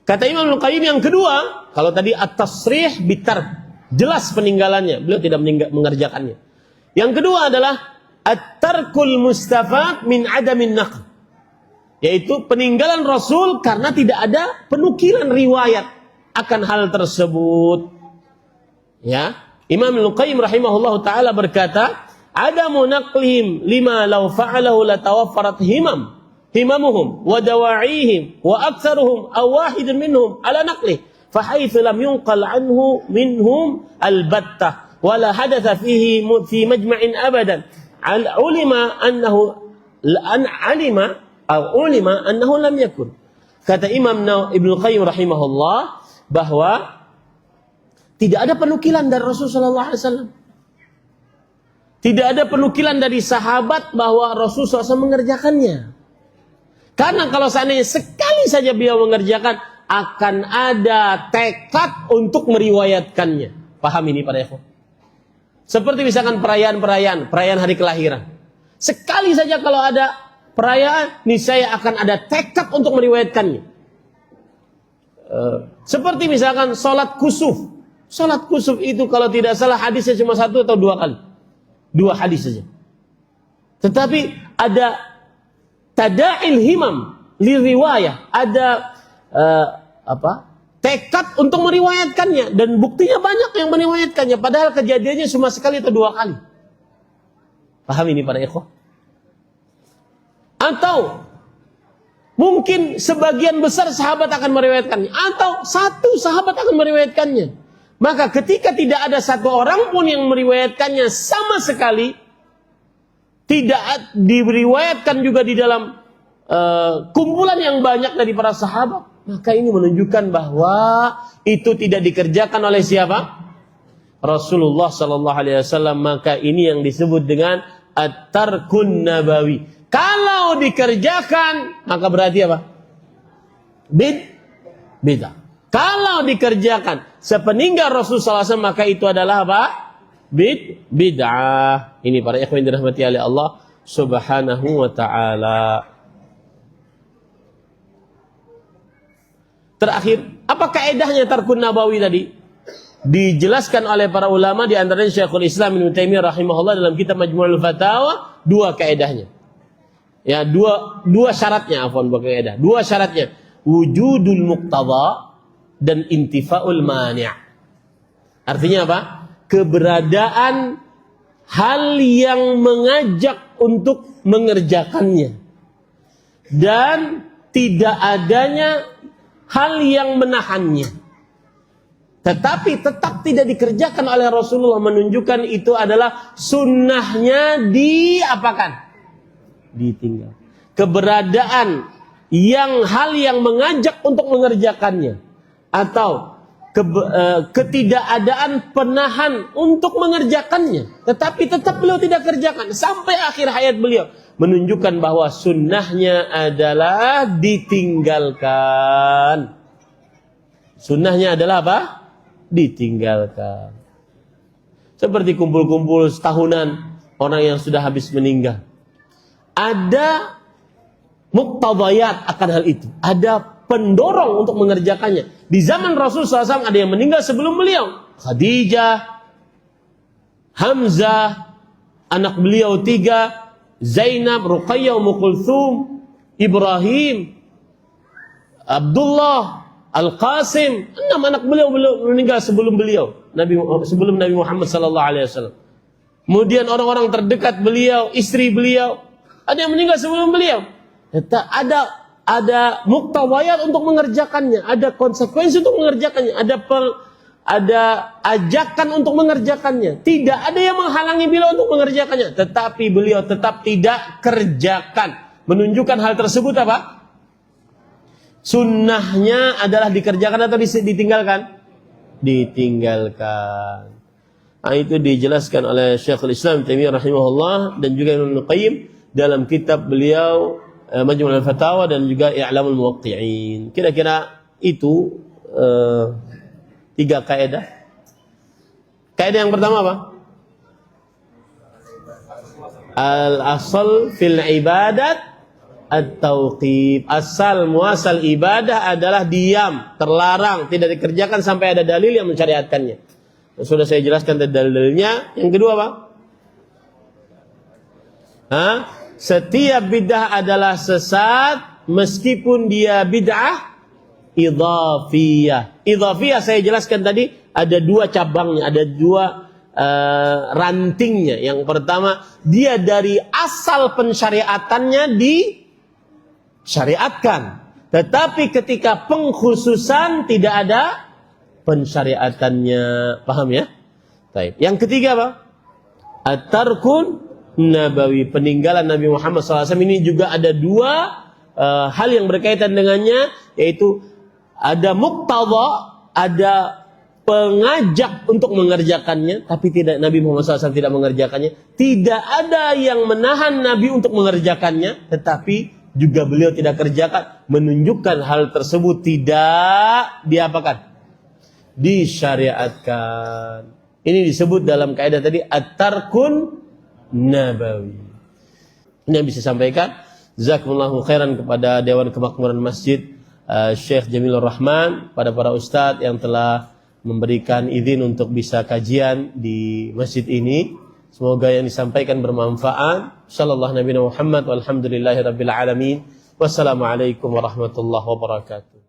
kata Imam Al-Qayyim yang kedua, kalau tadi at-tasrih bitark, jelas peninggalannya, beliau tidak mengerjakannya. Yang kedua adalah at-tarkul mustafad min adamin naql, yaitu peninggalan Rasul karena tidak ada penukilan riwayat akan hal tersebut. Ya, Imam Al-Qayyim rahimahullahu taala berkata, adamu naqlihim lima law fa'alahu la tawaffarat himamuhum wa dawa'ihim wa aktsaruhum aw wahidun minhum ala naqlih. فحيث لم ينقل عنه منهم البتة ولا حدث فيه في مجمع أبدا علم أنه لم يكن. Kata Imam Ibnu Qayyim rahimahullah bahwa tidak ada penukilan dari Rasulullah SAW. Tidak ada penukilan dari sahabat bahwa Rasulullah SAW mengerjakannya. Karena kalau seandainya sekali saja beliau mengerjakan, akan ada tekad untuk meriwayatkannya. Paham ini para ikhwan? Seperti misalkan perayaan hari kelahiran. Sekali saja kalau ada perayaan, niscaya akan ada tekad untuk meriwayatkannya. Seperti misalkan sholat kusuf. Sholat kusuf itu kalau tidak salah hadisnya cuma 1 atau 2 kali. 2 hadis saja. Tetapi ada tada'il himam li riwayah. Ada tekad untuk meriwayatkannya, dan buktinya banyak yang meriwayatkannya padahal kejadiannya cuma sekali atau 2 kali. Paham ini para ikhwah? Atau mungkin sebagian besar sahabat akan meriwayatkannya, atau 1 sahabat akan meriwayatkannya. Maka ketika tidak ada 1 orang pun yang meriwayatkannya sama sekali, tidak diriwayatkan juga di dalam kumpulan yang banyak dari para sahabat, maka ini menunjukkan bahwa itu tidak dikerjakan oleh siapa? Rasulullah sallallahu alaihi wasallam. Maka ini yang disebut dengan at-tarkun nabawi. Kalau dikerjakan, maka berarti apa? Bid'ah. Kalau dikerjakan sepeninggal Rasulullah SAW, maka itu adalah apa? Bid'ah. Ini para ikhwan yang dirahmati oleh Allah Subhanahu wa taala. Terakhir, apa kaedahnya tarkun nabawi tadi? Dijelaskan oleh para ulama, di antaranya Syekhul Islam Ibnu Taimiyah rahimahullah dalam kitab Majmu'ul Fatawa, 2 kaedahnya. Ya, dua syaratnya, bukan kaedah. 2 syaratnya, wujudul muqtada dan intifaul mani'. Artinya apa? Keberadaan hal yang mengajak untuk mengerjakannya dan tidak adanya hal yang menahannya. Tetapi tetap tidak dikerjakan oleh Rasulullah, menunjukkan itu adalah sunnahnya diapakan? Ditinggal. Keberadaan hal yang mengajak untuk mengerjakannya, atau ketidakadaan penahan untuk mengerjakannya, tetapi tetap beliau tidak kerjakan sampai akhir hayat beliau, menunjukkan bahwa sunnahnya adalah ditinggalkan. Sunnahnya adalah apa? Ditinggalkan. Seperti kumpul-kumpul setahunan orang yang sudah habis meninggal. Ada muqtadayat akan hal itu. Ada pendorong untuk mengerjakannya. Di zaman Rasul SAW ada yang meninggal sebelum beliau. Khadijah, Hamzah, anak beliau 3, Zainab, Ruqayyah, Ummu Kulthum, Ibrahim, Abdullah, Al-Qasim. 6 anak beliau meninggal sebelum beliau. Sebelum Nabi Muhammad SAW. Kemudian orang-orang terdekat beliau, istri beliau, ada yang meninggal sebelum beliau. Ada muqtadayat untuk mengerjakannya, ada konsekuensi untuk mengerjakannya, ada ajakan untuk mengerjakannya. Tidak ada yang menghalangi beliau untuk mengerjakannya, tetapi beliau tetap tidak kerjakan. Menunjukkan hal tersebut apa? Sunnahnya adalah dikerjakan atau ditinggalkan? Ditinggalkan. Nah, itu dijelaskan oleh Syekhul Islam Taimiyah rahimahullah dan juga Ibnu Qayyim dalam kitab beliau Majmu' al-Fatawa dan juga I'lamul Muwaqqi'in. Kira-kira itu 3 kaidah. Kaidah yang pertama apa? Al-asal fil ibadat at-tauqif. Asal muasal ibadah adalah diam, terlarang, tidak dikerjakan sampai ada dalil yang mensyariatkannya. Sudah saya jelaskan dalil-dalilnya. Yang kedua apa? Setiap bid'ah adalah sesat meskipun dia bid'ah idhafiyah. Idhafiyah saya jelaskan tadi ada 2 cabangnya, ada 2 rantingnya. Yang pertama, dia dari asal pensyariatannya disyariatkan, tetapi ketika pengkhususan tidak ada pensyariatannya. Paham ya? Baik. Yang ketiga apa? At-tarkun nabawi, peninggalan Nabi Muhammad SAW. Ini juga ada 2 hal yang berkaitan dengannya, yaitu ada muqtada, ada pengajak untuk mengerjakannya, tapi tidak, Nabi Muhammad SAW tidak mengerjakannya. Tidak ada yang menahan Nabi untuk mengerjakannya, tetapi juga beliau tidak kerjakan, menunjukkan hal tersebut tidak diapakan? Disyariatkan. Ini disebut dalam kaidah tadi at-tarkun nabawi. Ini yang bisa sampaikan. Jazakumullahu khairan kepada Dewan Kemakmuran Masjid Syekh Jamilur Rahman, pada para ustadz yang telah memberikan izin untuk bisa kajian di masjid ini. Semoga yang disampaikan bermanfaat. Sallallahu Nabi Muhammad walhamdulillahi rabbil alamin. Wassalamualaikum warahmatullahi wabarakatuh.